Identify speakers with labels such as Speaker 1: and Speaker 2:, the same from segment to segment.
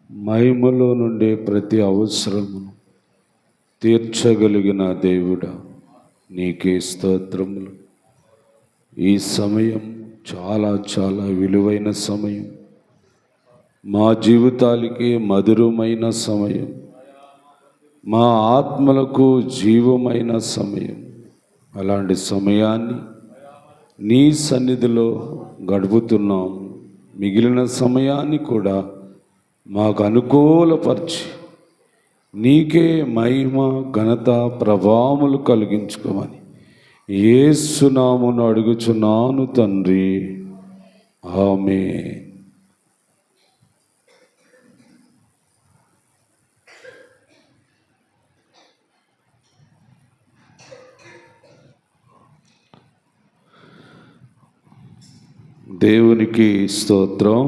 Speaker 1: మహిమలో నుండే ప్రతి అవసరమును తీర్చగలిగిన దేవుడా, నీకే స్తోత్రములు. ఈ సమయం చాలా చాలా విలువైన సమయం, మా జీవితాలకి మధురమైన సమయం, మా ఆత్మలకు జీవమైన సమయం. అలాంటి సమయాన్ని నీ సన్నిధిలో గడుపుతున్నాం. మిగిలిన సమయాన్ని కూడా మాకు అనుకూలపరిచి నీకే మహిమ ఘనత ప్రభావములు కలిగించుకోమని యేసు నామమున అడుగుచున్నాను తండ్రి, ఆమేన్. దేవునికి స్తోత్రం.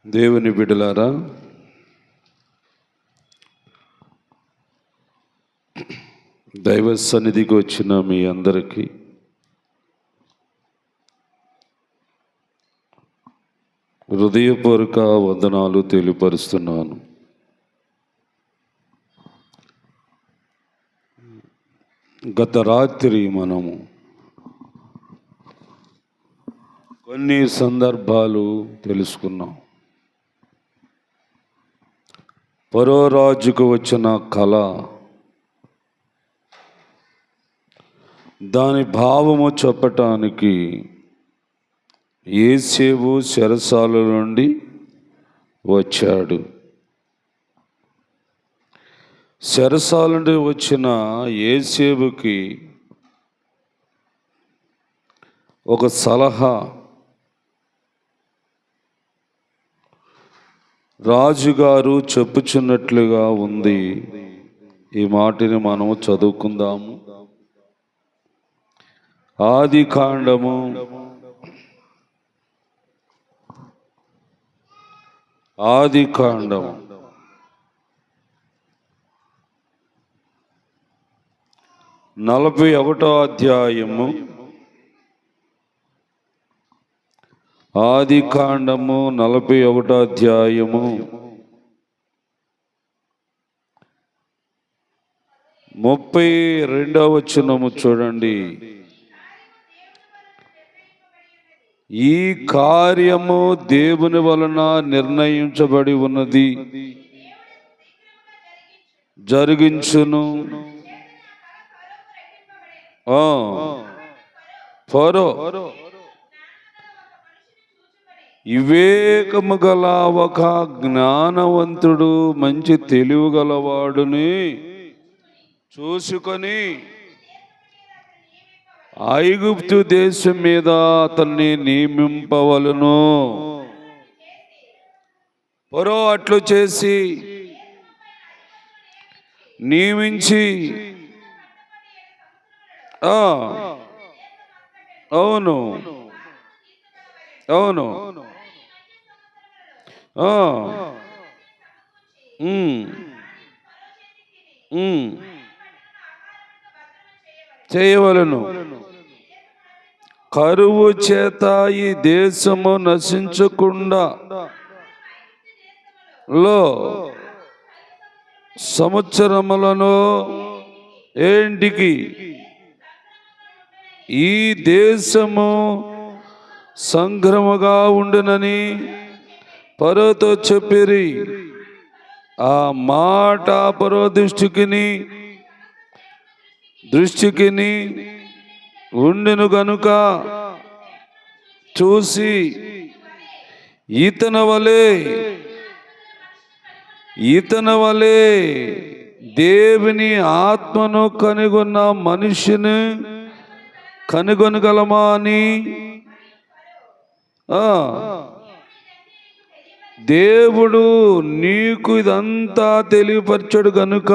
Speaker 1: దేవుని బిడ్డలారా, దైవ సన్నిధికి వచ్చిన మీ అందరికీ హృదయపూర్వక వందనాలు తెలియపరుస్తున్నాను. గత రాత్రి మనము కొన్ని సందర్భాలు తెలుసుకున్నాం. ఫరో రాజుకు వచ్చిన కళ, దాని భావము చెప్పటానికి యోసేపు చెరసాల నుండి వచ్చాడు. చెరసాల నుండి వచ్చిన యోసేపుకి ఒక సలహా రాజుగారు చెప్పుచున్నట్లుగా ఉంది. ఈ మాటని మనము చదువుకుందాము. ఆదికాండము 41వ అధ్యాయము. ఆదికాండము 41వ అధ్యాయము 32వ వచనము చూడండి. ఈ కార్యము దేవుని వలన నిర్ణయించబడి ఉన్నది, జరిగించును. ఫరో వివేకము గల ఒక జ్ఞానవంతుడు, మంచి తెలివి గలవాడుని చూసుకొని ఐగుప్తు దేశం మీద అతన్ని నియమింపవలను. ఫరో అట్లు చేసి నియమించి, అవును అవును చేయవలను. కరువు చేత ఈ దేశము నశించకుండా సంవత్సరములను ఏంటికి ఈ దేశము సంగ్రమగా ఉండునని ఫరోతో చెప్పిరి. ఆ మాట ఫరో దృష్టికి ఉండును గనుక చూసి ఇతని వలె దేవుని ఆత్మను కనుగొన్న మనిషిని కనుగొనగలమా అని దేవుడు నీకు ఇదంతా తెలియపరచడు గనుక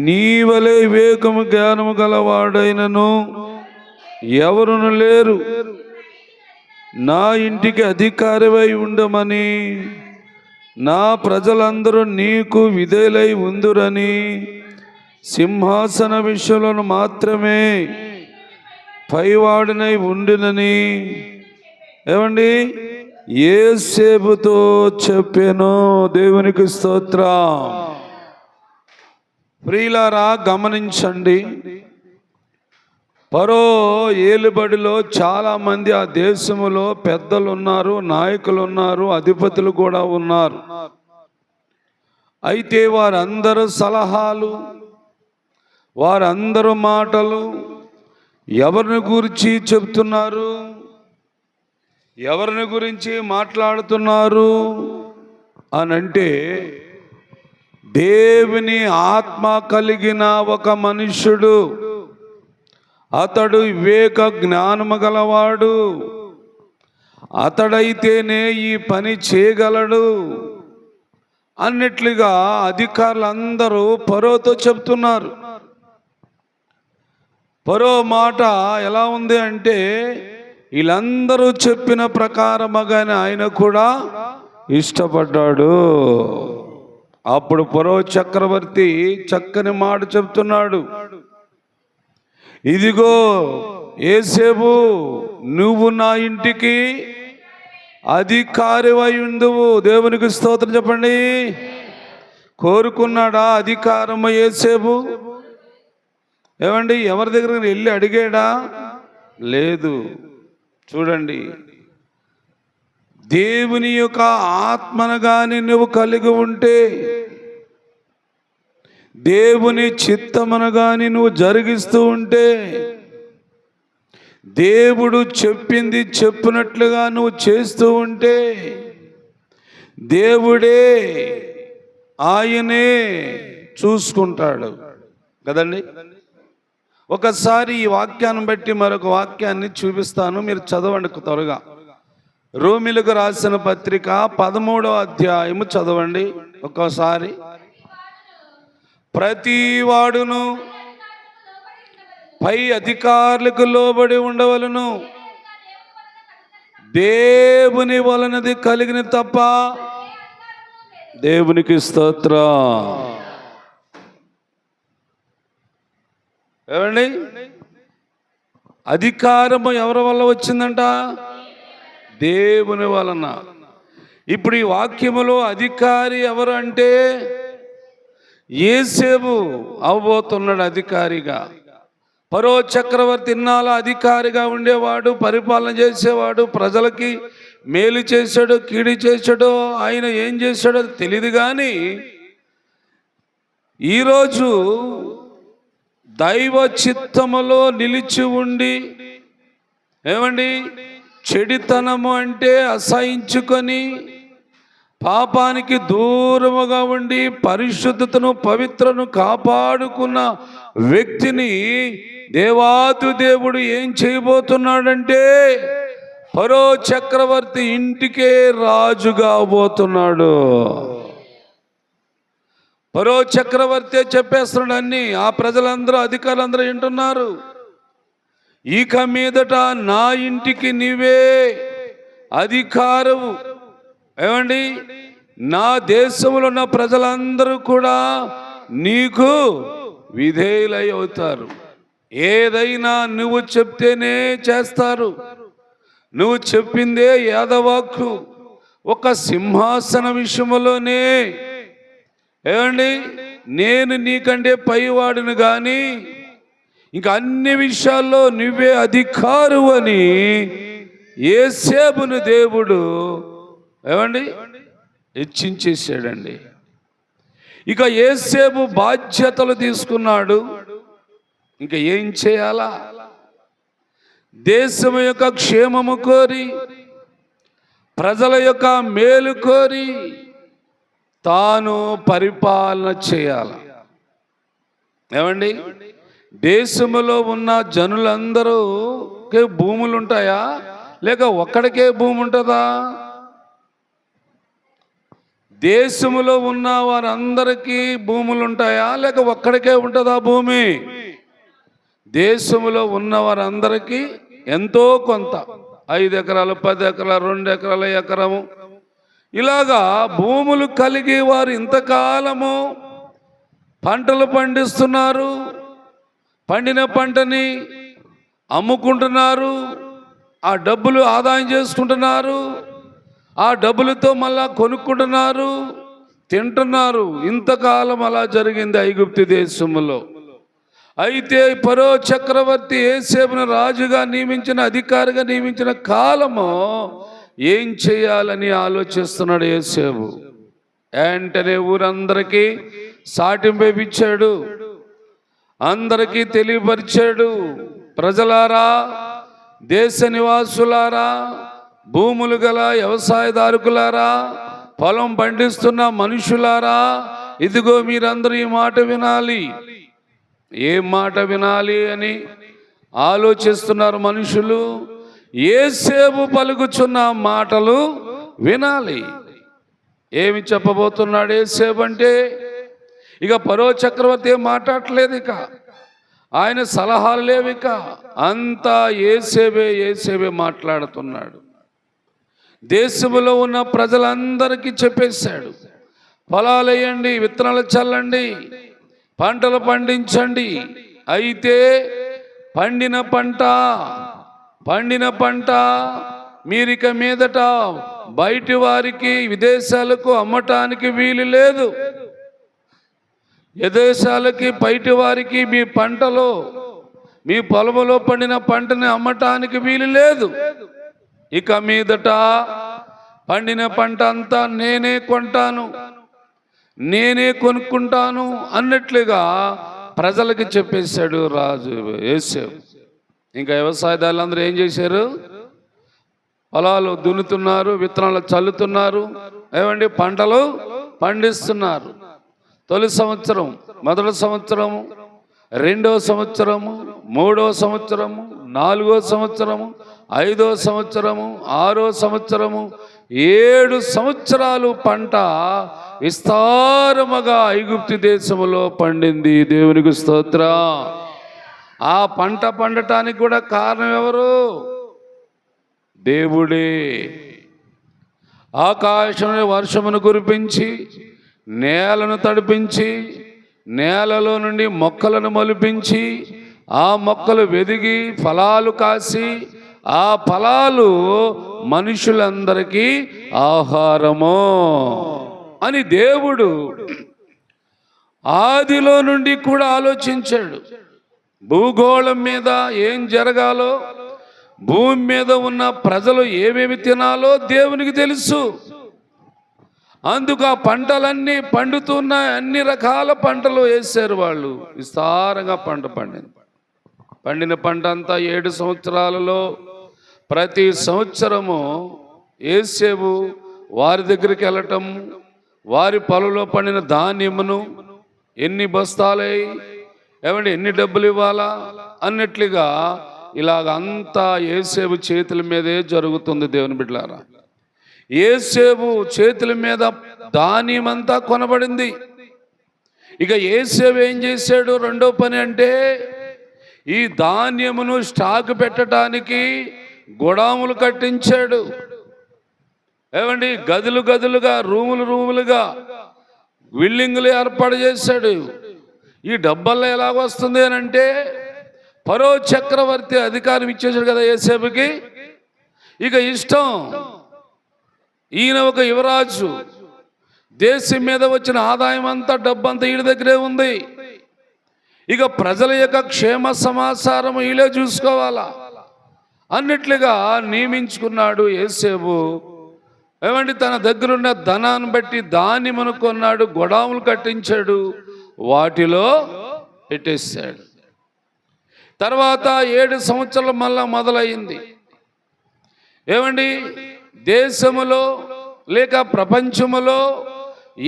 Speaker 1: నీ వలె వివేకము జ్ఞానము గలవాడైనను ఎవరును లేరు, నా ఇంటికి అధికారివై ఉండమని నా ప్రజలందరూ నీకు విధేయులై ఉందురని సింహాసన విషయంలో మాత్రమే పైవాడినై ఉండునని ఏమండి యోసేపుతో చెప్పాను. దేవునికి స్తోత్రం. ప్రియులారా గమనించండి, ఫరో ఏలుబడిలో చాలామంది ఆ దేశములో పెద్దలు ఉన్నారు, నాయకులు ఉన్నారు, అధిపతులు కూడా ఉన్నారు. అయితే వారందరూ సలహాలు, వారందరూ మాటలు ఎవరిని గురించి చెప్తున్నారు, ఎవరిని గురించి మాట్లాడుతున్నారు అనంటే దేవుని ఆత్మ కలిగిన ఒక మనుష్యుడు, అతడు వివేక జ్ఞానము గలవాడు, అతడైతేనే ఈ పని చేయగలడు అన్నట్లుగా అధికారులందరూ ఫరోతో చెప్తున్నారు. ఫరో మాట ఎలా ఉంది అంటే వీళ్ళందరూ చెప్పిన ప్రకారముగానే ఆయన కూడా ఇష్టపడ్డాడు. అప్పుడు ఫరో చక్రవర్తి చక్కని మాట చెప్తున్నాడు, ఇదిగో యోసేపు, నువ్వు నా ఇంటికి అధికారివై ఉందువు. దేవునికి స్తోత్రం చెప్పండి. కోరుకున్నాడా అధికారము యోసేపు? ఏమండి ఎవరి దగ్గర వెళ్ళి అడిగాడా? లేదు. చూడండి, దేవుని యొక్క ఆత్మను గాని నువ్వు కలిగి ఉంటే, దేవుని చిత్తమును గాని నువ్వు జరిగిస్తూ ఉంటే, దేవుడు చెప్పింది చెప్పినట్లుగా నువ్వు చేస్తూ ఉంటే, దేవుడే ఆయనే చూసుకుంటాడు కదండి. ఒకసారి ఈ వాక్యాన్ని బట్టి మరొక వాక్యాన్ని చూపిస్తాను, మీరు చదవండి త్వరగా. రోమిలకు రాసిన పత్రిక 13వ అధ్యాయము చదవండి ఒక్కోసారి. ప్రతి వాడును పై అధికారులకు లోబడి ఉండవలను, దేవుని వలనది కలిగిన తప్ప. దేవునికి స్తోత్రం. ఏమండి అధికారము ఎవరి వల్ల వచ్చిందంట? దేవుని వలన. ఇప్పుడు ఈ వాక్యములో అధికారి ఎవరు అంటే యోసేపు అవబోతున్నాడు అధికారిగా. ఫరో చక్రవర్తి ఇన్నాళ్ళ అధికారిగా ఉండేవాడు, పరిపాలన చేసేవాడు, ప్రజలకి మేలు చేశాడు, కీడు చేశాడో, ఆయన ఏం చేశాడో తెలియదు. కానీ ఈరోజు దైవ చిత్తములో నిలిచి ఉండి, ఏమండి చెడితనము అంటే అసహించుకొని పాపానికి దూరముగా ఉండి పరిశుద్ధతను పవిత్రను కాపాడుకున్న వ్యక్తిని దేవాది దేవుడు ఏం చేయబోతున్నాడంటే ఫరో చక్రవర్తి ఇంటికే రాజుగా అవబోతున్నాడు. ఫరో చక్రవర్తి చెప్పేస్తున్నాడు అన్ని. ఆ ప్రజలందరూ అధికారులందరూ వింటున్నారు. ఇక మీదట నా ఇంటికి నీవే అధికారము. ఏమండి నా దేశంలో ఉన్న ప్రజలందరూ కూడా నీకు విధేయులై అవుతారు. ఏదైనా నువ్వు చెప్తేనే చేస్తారు. నువ్వు చెప్పిందే యాదవాక్కు. ఒక సింహాసన విషయంలోనే ఏమండి నేను నీకంటే పైవాడిని కానీ ఇంకా అన్ని విషయాల్లో నువ్వే అధికారు అని యోసేపును దేవుడు ఏమండి హెచ్చించేసాడండి. ఇక యోసేపు బాధ్యతలు తీసుకున్నాడు. ఇంకా ఏం చేయాలా? దేశం యొక్క క్షేమము కోరి, ప్రజల యొక్క మేలు కోరి తాను పరిపాలన చేయాలి. ఏమండి దేశములో ఉన్న జనులందరూకే భూములు ఉంటాయా, లేక ఒక్కడికే భూమి ఉంటుందా? దేశములో ఉన్న వారందరికీ భూములు ఉంటాయా, లేక ఒక్కడికే ఉంటుందా భూమి? దేశములో ఉన్న వారందరికీ ఎంతో కొంత 5 ఎకరాలు, 10 ఎకరాలు, 2 ఎకరాల ఎకరము ఇలాగా భూములు కలిగి వారు ఇంతకాలము పంటలు పండిస్తున్నారు, పండిన పంటని అమ్ముకుంటున్నారు, ఆ డబ్బులు ఆదాయం చేసుకుంటున్నారు, ఆ డబ్బులతో మళ్ళా కొనుక్కుంటున్నారు, తింటున్నారు. ఇంతకాలం అలా జరిగింది ఐగుప్తు దేశంలో. అయితే ఫరో చక్రవర్తి యోసేపును రాజుగా నియమించిన, అధికారిగా నియమించిన కాలము ఏం చేయాలని ఆలోచిస్తున్నాడు యోసేపు. వెంటనే ఊరందరికీ సాటింపేపించాడు, అందరికీ తెలియపరిచాడు. ప్రజలారా, దేశ నివాసులారా, భూములు గల వ్యవసాయదారుకులారా, పొలం పండిస్తున్న మనుషులారా, ఇదిగో మీరందరూ ఈ మాట వినాలి. ఏ మాట వినాలి అని ఆలోచిస్తున్నారు మనుషులు. యోసేపు పలుకుచున్న మాటలు వినాలి. ఏమి చెప్పబోతున్నాడు యోసేపు అంటే, ఇక ఫరో చక్రవర్తి ఏం మాట్లాడలేదు, ఇక ఆయన సలహాలు లేవు, ఇక అంతా యోసేపే మాట్లాడుతున్నాడు. దేశంలో ఉన్న ప్రజలందరికీ చెప్పేశాడు, పొలాలు వేయండి, విత్తనాలు చల్లండి, పంటలు పండించండి. అయితే పండిన పంట మీరిక మీదట బయటి వారికి, విదేశాలకు అమ్మటానికి వీలు లేదు. విదేశాలకి, బయటి వారికి మీ పంటలో, మీ పొలంలో పండిన పంటని అమ్మటానికి వీలు లేదు. ఇక మీదట పండిన పంట అంతా నేనే కొంటాను, నేనే కొనుక్కుంటాను అన్నట్లుగా ప్రజలకి చెప్పేశాడు రాజు యోసేపు. ఇంకా వ్యవసాయదారులందరూ ఏం చేశారు? పొలాలు దున్నుతున్నారు, విత్తనాలు చల్లుతున్నారు, ఏమండి పంటలు పండిస్తున్నారు. తొలి సంవత్సరం, మొదటి సంవత్సరము, రెండవ సంవత్సరము, మూడవ సంవత్సరము, నాలుగో సంవత్సరము, ఐదో సంవత్సరము, ఆరో సంవత్సరము, 7 సంవత్సరాలు పంట విస్తారముగా ఐగుప్తు దేశములో పండింది. దేవునికి స్తోత్రం. ఆ పంట పండటానికి కూడా కారణం ఎవరు? దేవుడే. ఆకాశంలో వర్షమును కురిపించి, నేలను తడిపించి, నేలలో నుండి మొక్కలను మొలిపించి, ఆ మొక్కలు వెదిగి ఫలాలు కాసి, ఆ ఫలాలు మనుషులందరికీ ఆహారము అని దేవుడు ఆదిలో నుండి కూడా ఆలోచించాడు. భూగోళం మీద ఏం జరగాలో, భూమి మీద ఉన్న ప్రజలు ఏమేమి తినాలో దేవునికి తెలుసు. అందుకు ఆ పంటలన్నీ పండుతున్నాయి. అన్ని రకాల పంటలు వేశారు వాళ్ళు. విస్తారంగా పంట పండిన పంట అంతా 7 సంవత్సరాలలో ప్రతి సంవత్సరము యోసేపు వారి దగ్గరికి వెళ్ళటం, వారి పొలంలో పండిన ధాన్యమును ఎన్ని బస్తాలై, ఏమంటే ఎన్ని డబ్బులు ఇవ్వాలా అన్నట్లుగా ఇలాగ అంతా యోసేపు చేతుల మీదే జరుగుతుంది. దేవుని బిడ్డలారా, యోసేపు చేతుల మీద ధాన్యం అంతా కొనబడింది. ఇక యోసేపు ఏం చేశాడు? రెండో పని అంటే, ఈ ధాన్యమును స్టాక్ పెట్టడానికి గోడాములు కట్టించాడు. ఏమండి, గదులుగా, రూములుగా బిల్డింగులు ఏర్పాటు చేశాడు. ఈ డబ్బల్లో ఎలాగొస్తుంది అని అంటే, ఫరో చక్రవర్తి అధికారం ఇచ్చేసాడు కదా యోసేపుకి. ఇక ఇష్టం, ఈయన ఒక యువరాజు, దేశం మీద వచ్చిన ఆదాయం అంతా, డబ్బంతా ఈయన దగ్గరే ఉంది. ఇక ప్రజల యొక్క క్షేమ సమాచారం ఈలే చూసుకోవాలా అన్నట్లుగా నియమించుకున్నాడు యోసేపు. ఏమంటే తన దగ్గరున్న ధనాన్ని బట్టి ధాన్యమును కొన్నాడు, గోడాములు కట్టించాడు, వాటిలో పెట్టేశాడు. తర్వాత 7 సంవత్సరాలు మళ్ళా మొదలయ్యింది. ఏమండి, దేశములో లేక ప్రపంచములో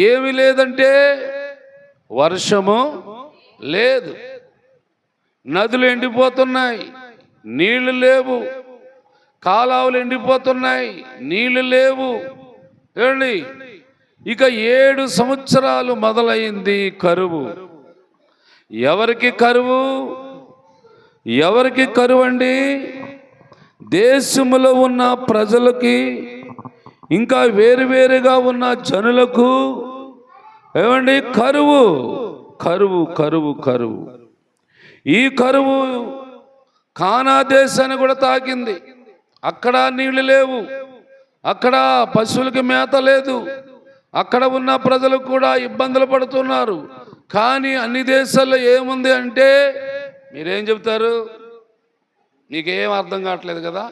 Speaker 1: ఏమి లేదంటే వర్షము లేదు, నదులు ఎండిపోతున్నాయి, నీళ్లు లేవు, కాలువలు ఎండిపోతున్నాయి, నీళ్లు లేవు. ఏమండి, ఇక 7 సంవత్సరాలు మొదలైంది కరువు. ఎవరికి కరువు? ఎవరికి కరువు అండి? దేశములో ఉన్న ప్రజలకి ఇంకా వేరువేరుగా ఉన్న జనులకు ఏమండి కరువు కరువు కరువు కరువు. ఈ కరువు కానా దేశాన్ని కూడా తాకింది. అక్కడ నీళ్లు లేవు, అక్కడ పశువులకి మేత లేదు, అక్కడ ఉన్న ప్రజలు కూడా ఇబ్బందులు పడుతున్నారు. కానీ అన్ని దేశాల్లో ఏముంది అంటే మీరేం చెబుతారు? మీకేం అర్థం కావట్లేదు కదా.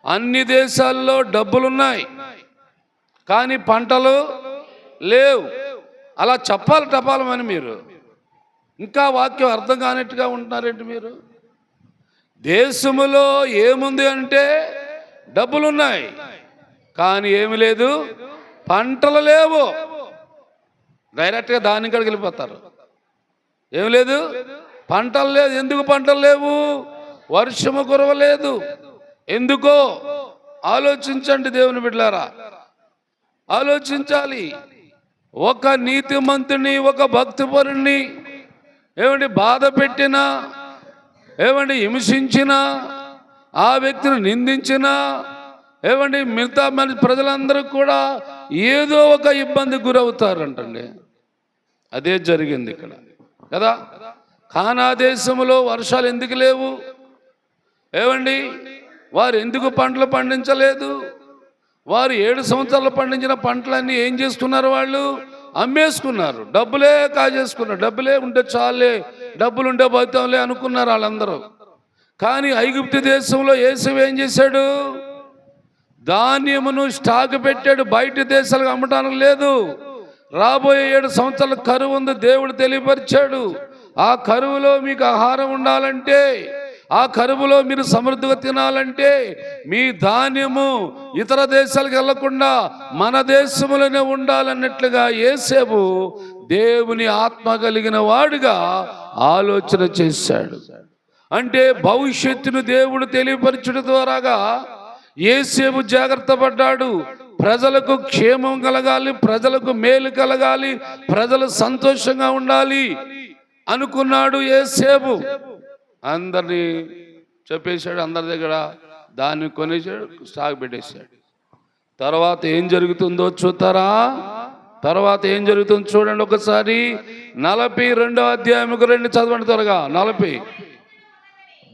Speaker 1: అన్ని దేశాల్లో డబ్బులున్నాయి కానీ పంటలు లేవు. అలా చెప్పాలి టపాలమని మీరు ఇంకా వాక్యం అర్థం కానట్టుగా ఉంటున్నారేంటి మీరు? దేశములో ఏముంది అంటే డబ్బులున్నాయి కానీ ఏమి లేదు, పంటలు లేవు. డైరెక్ట్గా దాని కాడికి వెళ్ళిపోతారు. ఏమి లేదు, పంటలు లేదు. ఎందుకు పంటలు లేవు? వర్షము కురవలేదు. ఎందుకో ఆలోచించండి దేవుని బిడ్డలారా, ఆలోచించాలి. ఒక నీతిమంతుని, ఒక భక్తిపరుణ్ణి ఏమండి బాధ పెట్టినా, ఏమండి హింసించినా, ఆ వ్యక్తిని నిందించినా, ఏమండి మిగతా మన ప్రజలందరూ కూడా ఏదో ఒక ఇబ్బంది గురవుతారంటండి. అదే జరిగింది ఇక్కడ కదా. కానా దేశంలో వర్షాలు ఎందుకు లేవు? ఏమండి వారు ఎందుకు పంటలు పండించలేదు? వారు 7 సంవత్సరాలు పండించిన పంటలన్నీ ఏం చేసుకున్నారు? వాళ్ళు అమ్మేసుకున్నారు, డబ్బులే కాజేసుకున్నారు. డబ్బులే ఉంటే చాలే, డబ్బులు ఉంటే బతాంలే అనుకున్నారు వాళ్ళందరూ. కానీ ఐగుప్తు దేశంలో యేసు ఏం చేశాడు? ధాన్యమును స్టాక్ పెట్టాడు. బయట దేశాలకు అమ్మటానికి లేదు. రాబోయే 7 సంవత్సరాల కరువు ఉంది, దేవుడు తెలియపరిచాడు. ఆ కరువులో మీకు ఆహారం ఉండాలంటే, ఆ కరువులో మీరు సమృద్ధిగా తినాలంటే మీ ధాన్యము ఇతర దేశాలకు వెళ్లకుండా మన దేశంలోనే ఉండాలన్నట్లుగా యేసేపు దేవుని ఆత్మ కలిగిన వాడుగా ఆలోచన చేశాడు. అంటే భవిష్యత్తును దేవుడు తెలియపరచడం ద్వారాగా యేసేపు జాగ్రత్త పడ్డాడు. ప్రజలకు క్షేమం కలగాలి, ప్రజలకు మేలు కలగాలి, ప్రజలు సంతోషంగా ఉండాలి అనుకున్నాడు యేసేపు. అందరినీ చెప్పేశాడు, అందరి దగ్గర దాన్ని కొనేసాడు, స్టాక్ పెట్టేశాడు. తర్వాత ఏం జరుగుతుందో చూస్తారా? తర్వాత ఏం జరుగుతుందో చూడండి ఒకసారి. 42వ అధ్యాయముకు రండి, చదవండి త్వరగా. 40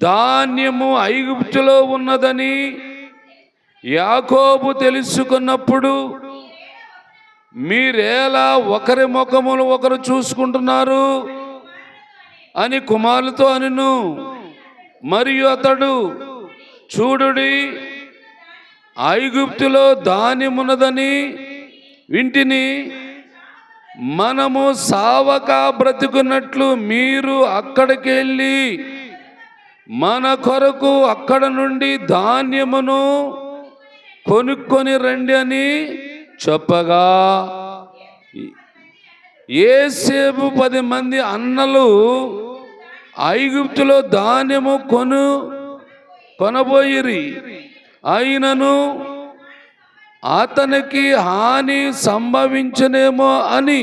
Speaker 1: ధాన్యము ఐగుప్తులో ఉన్నదని యాకోబు తెలుసుకున్నప్పుడు మీరేలా ఒకరి ముఖములు ఒకరు చూసుకుంటున్నారు అని కుమారులతో అనెను. మరియు అతడు, చూడుడి, ఐగుప్తులో ధాన్యమున్నదని వింటిని, మనము సావక బ్రతుకున్నట్లు మీరు అక్కడికి వెళ్ళి మన కొరకు అక్కడ నుండి ధాన్యమును కొనుక్కొని రండి అని చెప్పగా యేసేపు 10 మంది అన్నలు ఐగుప్తులో ధాన్యము కొనబోయిరి. అయినను అతనికి హాని సంభవించనేమో అని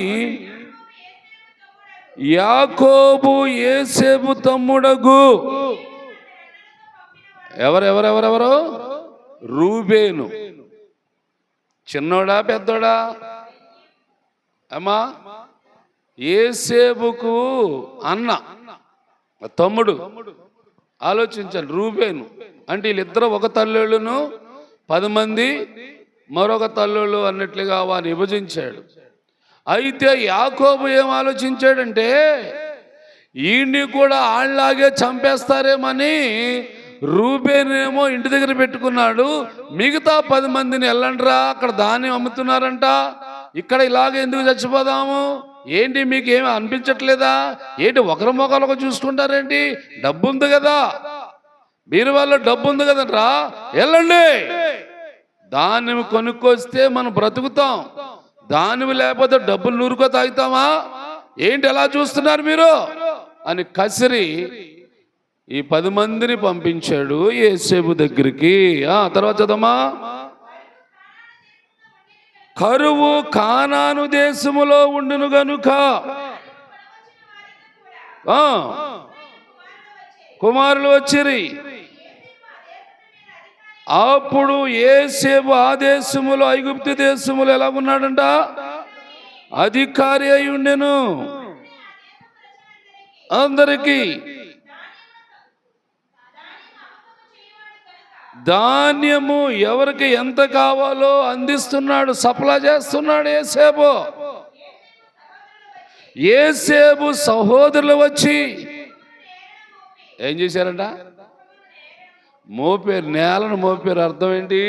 Speaker 1: యాకోబు యేసేపు తమ్ముడగు ఎవరెవరెవరెవరు? రూబేను. చిన్నోడా పెద్దోడా? అమ్మా, యేసేపుకు అన్న, తమ్ముడు. ఆలోచించండి, రూబేను అంటే వీళ్ళిద్దరు ఒక తల్లులను 10 మంది మరొక తల్లులు అన్నట్లుగా వారిని విభజించాడు. అయితే యాకోబు ఏం ఆలోచించాడంటే ఈయన్ని కూడా ఆళ్ళలాగే చంపేస్తారేమని రూబేనేమో ఇంటి దగ్గర పెట్టుకున్నాడు. మిగతా 10 మందిని వెళ్ళండిరా, అక్కడ ధాన్యం అమ్ముతున్నారంట, ఇక్కడ ఇలాగ ఎందుకు చచ్చిపోదాము? ఏంటి మీకు ఏమి అనిపించట్లేదా? ఏంటి ఒకరి మొక్కలకు చూసుకుంటారేంటి? డబ్బు ఉంది కదా, మీరు వాళ్ళ డబ్బు ఉంది కదరా, వెళ్ళండి, ధాన్యం కొనుక్కొస్తే మనం బ్రతుకుతాం. ధాన్యం లేకపోతే డబ్బులు నూరుకో తాగుతామా? ఏంటి ఎలా చూస్తున్నారు మీరు అని కసిరి ఈ 10 మందిని పంపించాడు యేసేపు దగ్గరికి. తర్వాత చదవమా. కరువు కానాను దేశములో ఉండును గనుక కుమారులు వచ్చిరి. అప్పుడు యోసేపు ఆ దేశములో ఐగుప్తు దేశములో ఎలాగున్నాడంట? అధికారి అయి ఉండెను. అందరికీ ధాన్యము ఎవరికి ఎంత కావాలో అందిస్తున్నాడు, సప్లై చేస్తున్నాడు యోసేపు. యోసేపు సహోదరులు వచ్చి ఏం చేశారంట? మోపేరు, నేలను మోపేరు. అర్థం ఏంటి?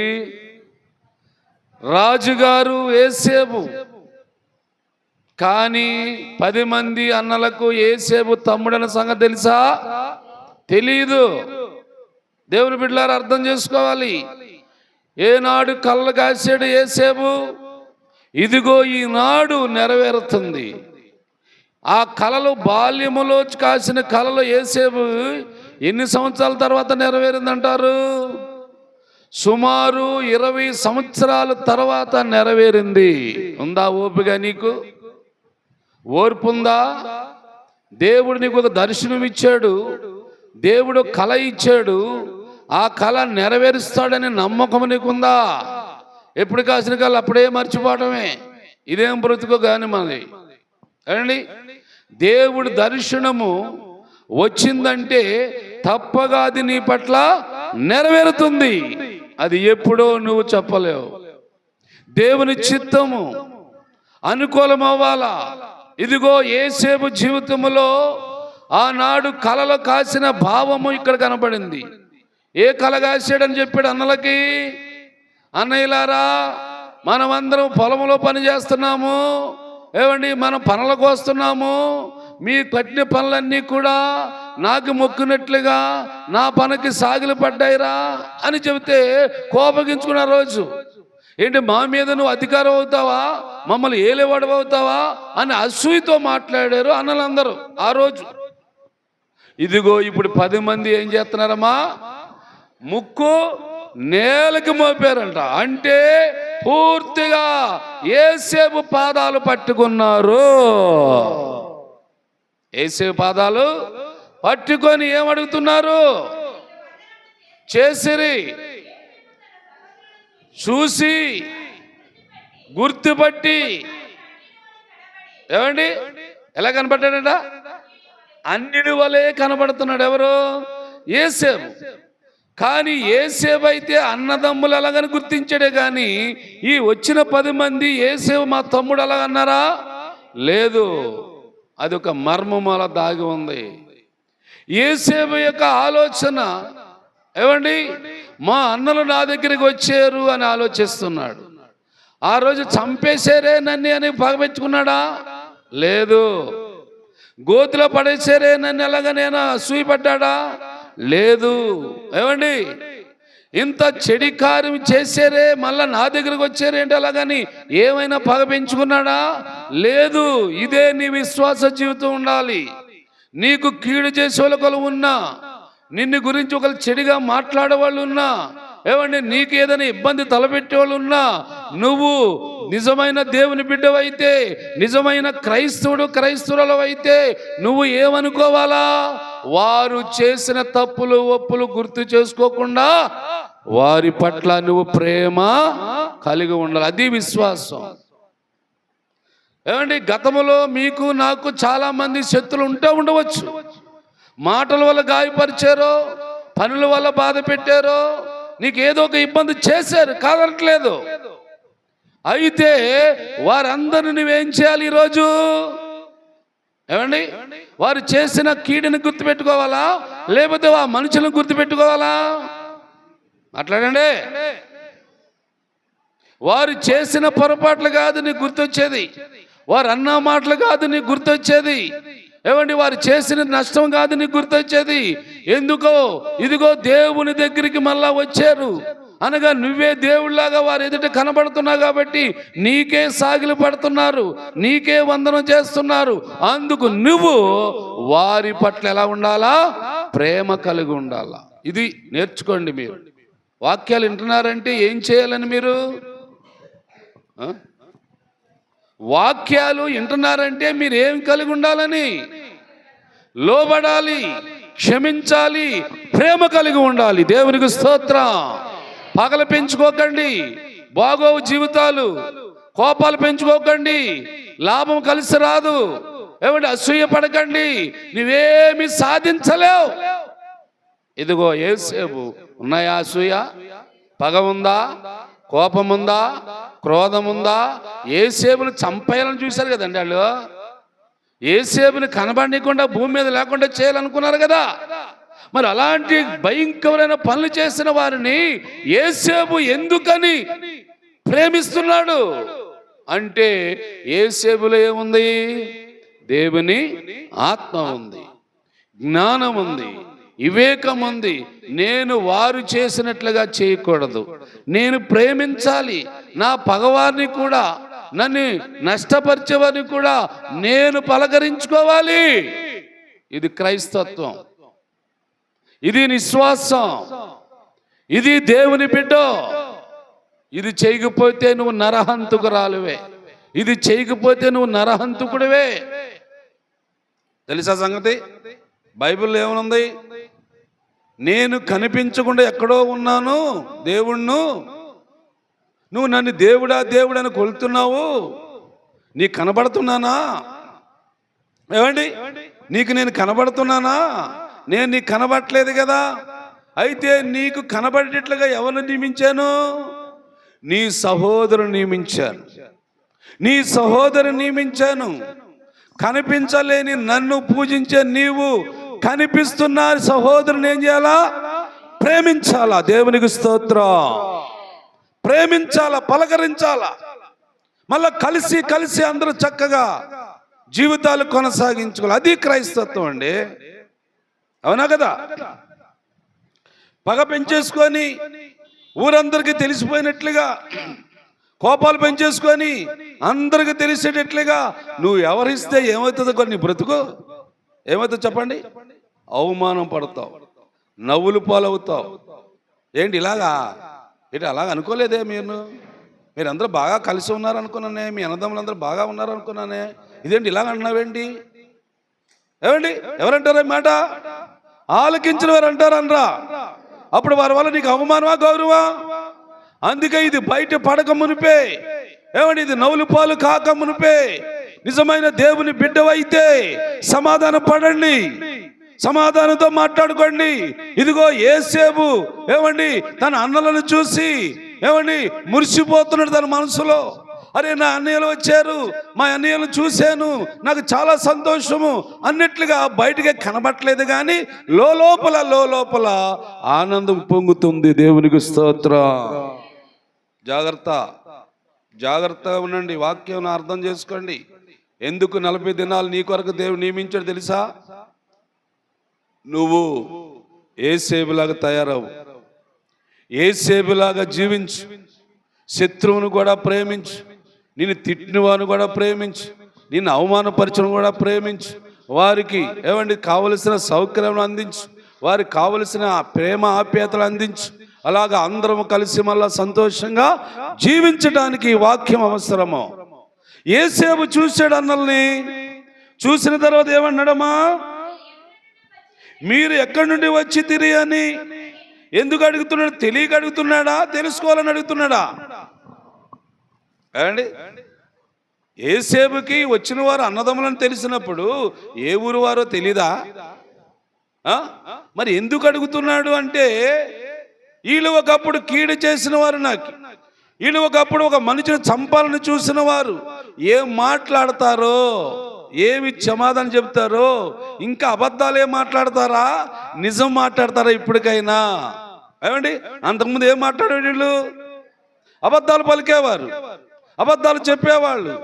Speaker 1: రాజుగారు యోసేపు, కానీ 10 మంది అన్నలకు యోసేపు తమ్ముడన్న సంగతి తెలుసా? తెలీదు. దేవుని బిడ్డలారా అర్థం చేసుకోవాలి. ఏనాడు కళ్ళు కాసాడు యోసేపు, ఇదిగో ఈనాడు నెరవేరుతుంది. ఆ కలలు బాల్యములో కాసిన కలలు యోసేపు ఎన్ని సంవత్సరాల తర్వాత నెరవేరిందంటారు? సుమారు 20 సంవత్సరాల తర్వాత నెరవేరింది. ఉందా ఓపిక నీకు? ఓర్పు ఉందా? దేవుడు నీకు ఒక దర్శనం ఇచ్చాడు, దేవుడు కళ ఇచ్చాడు, ఆ కళ నెరవేరుస్తాడని నమ్మకం నీకుందా? ఎప్పుడు కాసిన కళ అప్పుడే మర్చిపోవటమే. ఇదేం బ్రతుకో కానీ మనది ఏమండి? దేవుడి దర్శనము వచ్చిందంటే తప్పగా అది నీ పట్ల నెరవేరుతుంది. అది ఎప్పుడో నువ్వు చెప్పలేవు. దేవుని చిత్తము అనుకూలం అవ్వాలా. ఇదిగో యోసేపు జీవితంలో ఆనాడు కలలో కాసిన భావము ఇక్కడ కనబడింది. ఏ కల కాసాడని చెప్పాడు అన్నలకి? అన్నయ్యలారా, మనమందరం పొలంలో పని చేస్తున్నాము, ఏమండి, మనం పనులకు వస్తున్నాము, మీ కట్టిన పనులన్నీ కూడా నాకు మొక్కినట్లుగా నా పనికి సాగిలు పడ్డాయిరా అని చెబితే కోపగించుకున్న రోజు. ఏంటి, మా మీద నువ్వు అధికారం అవుతావా, మమ్మల్ని ఏలేవాడు అవుతావా అని అసూయతో మాట్లాడారు అన్నలందరూ ఆ రోజు. ఇదిగో ఇప్పుడు 10 మంది ఏం చేస్తున్నారమ్మా? ముక్కు నేలకు మోపారంట. అంటే పూర్తిగా యోసేపు పాదాలు పట్టుకున్నారు. యోసేపు పాదాలు పట్టుకొని ఏమడుగుతున్నారు? చేసిరి, చూసి, గుర్తుపట్టి. ఏమండి, ఎలా కనపడ్డాడంట? అన్నిటి వలే కనబడుతున్నాడు. ఎవరు? యోసేపు. కానీ యోసేపు అయితే అన్నదమ్ములు అలాగని గుర్తించాడే కానీ ఈ వచ్చిన 10 మంది యోసేపు మా తమ్ముడు అలాగన్నారా? లేదు. అది ఒక మర్మం అలా దాగి ఉంది. యోసేపు యొక్క ఆలోచన ఏమండి, మా అన్నలు నా దగ్గరికి వచ్చారు అని ఆలోచిస్తున్నాడు. ఆ రోజు చంపేశారే నన్ను అని పగపెట్టుకున్నాడా? లేదు. గోతిలో పడేసారే నన్ను ఎలాగ నేను అసూయపడ్డా? లేదు. ఏమండి, ఇంత చెడి కార్యం చేశారే మళ్ళా నా దగ్గరకు వచ్చారేంటి అలాగని ఏమైనా పగ పెంచుకున్నాడా? లేదు. ఇదే నీ విశ్వాస జీవితం ఉండాలి. నీకు కీడు చేసే వాళ్ళు ఉన్నా, నిన్ను గురించి ఒకరు చెడిగా మాట్లాడే వాళ్ళు ఉన్నా, ఏమండి, నీకు ఏదైనా ఇబ్బంది తలపెట్టే వాళ్ళు ఉన్నా, నువ్వు నిజమైన దేవుని బిడ్డవైతే, నిజమైన క్రైస్తవురాలు అయితే నువ్వు ఏమనుకోవాలా? వారు చేసిన తప్పులు ఒప్పులు గుర్తు చేసుకోకుండా వారి పట్ల నువ్వు ప్రేమ కలిగి ఉండాలి. అది విశ్వాసం. ఏమండి, గతంలో మీకు నాకు చాలా మంది శత్రులు ఉండవచ్చు. మాటల వల్ల గాయపరిచారో, పనుల వల్ల బాధ పెట్టారో, నీకు ఏదో ఒక ఇబ్బంది చేశారు, కాదనట్లేదు. అయితే వారందరిని నువ్వేం చేయాలి ఈరోజు? ఏమండి, వారు చేసిన కీడుని గుర్తుపెట్టుకోవాలా, లేకపోతే ఆ మనుషులను గుర్తుపెట్టుకోవాలా? మాట్లాడండి. వారు చేసిన పొరపాట్లు కాదు నీకు గుర్తొచ్చేది, వారు అన్న మాటలు కాదు నీకు గుర్తొచ్చేది, ఏమండి, వారు చేసిన నష్టం కాదు నీకు గుర్తొచ్చేది. ఎందుకో, ఇదిగో దేవుని దగ్గరికి మళ్ళా వచ్చారు అనగా నువ్వే దేవుళ్లాగా వారు ఎదుట కనబడుతున్నావు కాబట్టి నీకే సాగిలు పడుతున్నారు, నీకే వందనం చేస్తున్నారు. అందుకు నువ్వు వారి పట్ల ఎలా ఉండాలా? ప్రేమ కలిగి ఉండాలా. ఇది నేర్చుకోండి. మీరు వాక్యాలు వింటున్నారంటే ఏం చేయాలని? మీరు వాక్యాలు వింటున్నారంటే మీరు ఏం కలిగి ఉండాలని? లోబడాలి, క్షమించాలి, ప్రేమ కలిగి ఉండాలి. దేవునికి స్తోత్రం. పగలు పెంచుకోకండి, బాగోవు జీవితాలు. కోపాలు పెంచుకోకండి, లాభం కలిసి రాదు. ఏమంటే అసూయ పడకండి, నువ్వేమి సాధించలేవు. ఇదిగో యేసేపు ఉన్నాయా అసూయ? పగ ఉందా? కోపం ఉందా? క్రోధం ఉందా? యేసేపుని చంపేయాలని చూశారు కదండి వాళ్ళు. యేసేపుని కనబడకుండా భూమి మీద లేకుండా చేయాలనుకున్నారు కదా. మరి అలాంటి భయంకరమైన పనులు చేసిన వారిని యేసేపు ఎందుకని ప్రేమిస్తున్నాడు అంటే, యేసేపులో ఏముంది? దేవుని ఆత్మ ఉంది, జ్ఞానం ఉంది, వివేకం ఉంది. నేను వారు చేసినట్లుగా చేయకూడదు, నేను ప్రేమించాలి. నా పగవారిని కూడా, నన్ను నష్టపరిచేవారిని కూడా నేను పలకరించుకోవాలి. ఇది క్రైస్తత్వం, ఇది విశ్వాసం, ఇది దేవుని బిడ్డ. ఇది చేయకపోతే నువ్వు నరహంతకురాలువే, ఇది చేయకపోతే నువ్వు నరహంతకుడివే. తెలుసా సంగతి? బైబిల్లో ఏమనుంది? నేను కనిపించకుండా ఎక్కడో ఉన్నాను దేవుణ్ణు, నువ్వు నన్ను దేవుడా దేవుడని కొలుతున్నావు, నీకు కనబడుతున్నానా? ఏమండి, నీకు నేను కనబడుతున్నానా? నేను నీకు కనబడట్లేదు కదా. అయితే నీకు కనబడేట్లుగా ఎవరు నియమించాను? నీ సహోదరుని నియమించాను, నీ సహోదరుని నియమించాను. కనిపించలేని నన్ను పూజించే నీవు కనిపిస్తున్న సహోదరుని ఏం చేయాలా? ప్రేమించాలా. దేవునికి స్తోత్రం. ప్రేమించాలా, పలకరించాలా, మళ్ళా కలిసి కలిసి అందరూ చక్కగా జీవితాలు కొనసాగించుకోవాలి. అది క్రైస్తత్వం అండి, అవునా కదా? పగ పెంచేసుకొని ఊరందరికీ తెలిసిపోయినట్లుగా, కోపాలు పెంచేసుకొని అందరికి తెలిసేటట్లుగా నువ్వు ఎవరిస్తే ఏమవుతుందో కొన్ని బ్రతుకు ఏమవుతుందో చెప్పండి? అవమానం పడతావు, నవ్వులు పాలవుతావు. ఏంటి ఇలాగా? ఏంటి అలాగ అనుకోలేదే మీరందరూ బాగా కలిసి ఉన్నారనుకున్నానే, మీ అన్నదమ్ములందరూ బాగా ఉన్నారనుకున్నానే, ఇదేంటి ఇలాగ అన్నావేంటి? ఏమండి, ఎవరంటారా మాట? ఆలకించిన వారు అంటారనరా. అప్పుడు వారి వల్ల నీకు అవమానమా గౌరవా? అందుకే ఇది బయట పడక మునిపే, ఏమండి, ఇది నవ్వులు పాలు కాక మునిపే నిజమైన దేవుని బిడ్డవైతే సమాధానం పడండి, సమాధానంతో మాట్లాడుకోండి. ఇదిగో యేసేపు ఏమండి తన అన్నలను చూసి ఏమండి మురిసిపోతున్నాడు తన మనసులో. అరే, నా అన్నయ్యలు వచ్చారు, మా అన్నయ్యలు చూశాను, నాకు చాలా సంతోషము అన్నట్లుగా బయటకే కనబట్టలేదు, కానీ లోపల ఆనందం పొంగుతుంది. దేవునికి స్తోత్రం. జాగ్రత్తగా ఉండండి, వాక్యం అర్థం చేసుకోండి. ఎందుకు 40 దినాలు నీ కొరకు దేవుడు నియమించాడు తెలుసా? నువ్వు యేసేపులాగా తయారవు, యేసేపులాగా జీవించు, శత్రువును కూడా ప్రేమించు, నిన్ను తిట్టిన వారిని కూడా ప్రేమించు, నిన్ను అవమానపరచడం కూడా ప్రేమించు, వారికి ఏమండి కావలసిన సౌకర్యం అందించు, వారికి కావలసిన ప్రేమ ఆప్యాయతలు అందించు. అలాగా అందరం కలిసి మళ్ళా సంతోషంగా జీవించడానికి వాక్యం అవసరము. యేసేపు చూశాడు అన్నల్ని, చూసిన తర్వాత ఏమన్నాడమ్మా? మీరు ఎక్కడి నుండి వచ్చి తిరిగి అని ఎందుకు అడుగుతున్నాడు? తెలియక అడుగుతున్నాడా? తెలుసుకోవాలని అడుగుతున్నాడా? ఏమండి, యేసేపుకి వచ్చిన వారు అన్నదమ్ములని తెలిసినప్పుడు ఏ ఊరు వారో తెలీదా? మరి ఎందుకు అడుగుతున్నాడు అంటే, వీళ్ళు ఒకప్పుడు కీడు చేసిన వారు, వీళ్ళు ఒకప్పుడు ఒక మనిషిని చంపాలని చూసిన వారు ఏం మాట్లాడతారో, ఏమి సమాధానం చెప్తారో, ఇంకా అబద్ధాలు ఏం మాట్లాడతారా, నిజం మాట్లాడతారా ఇప్పటికైనా? ఏమండి, అంతకుముందు ఏం మాట్లాడే వీళ్ళు? అబద్ధాలు పలికేవారు, అబద్ధాలు చెప్పేవాళ్ళు.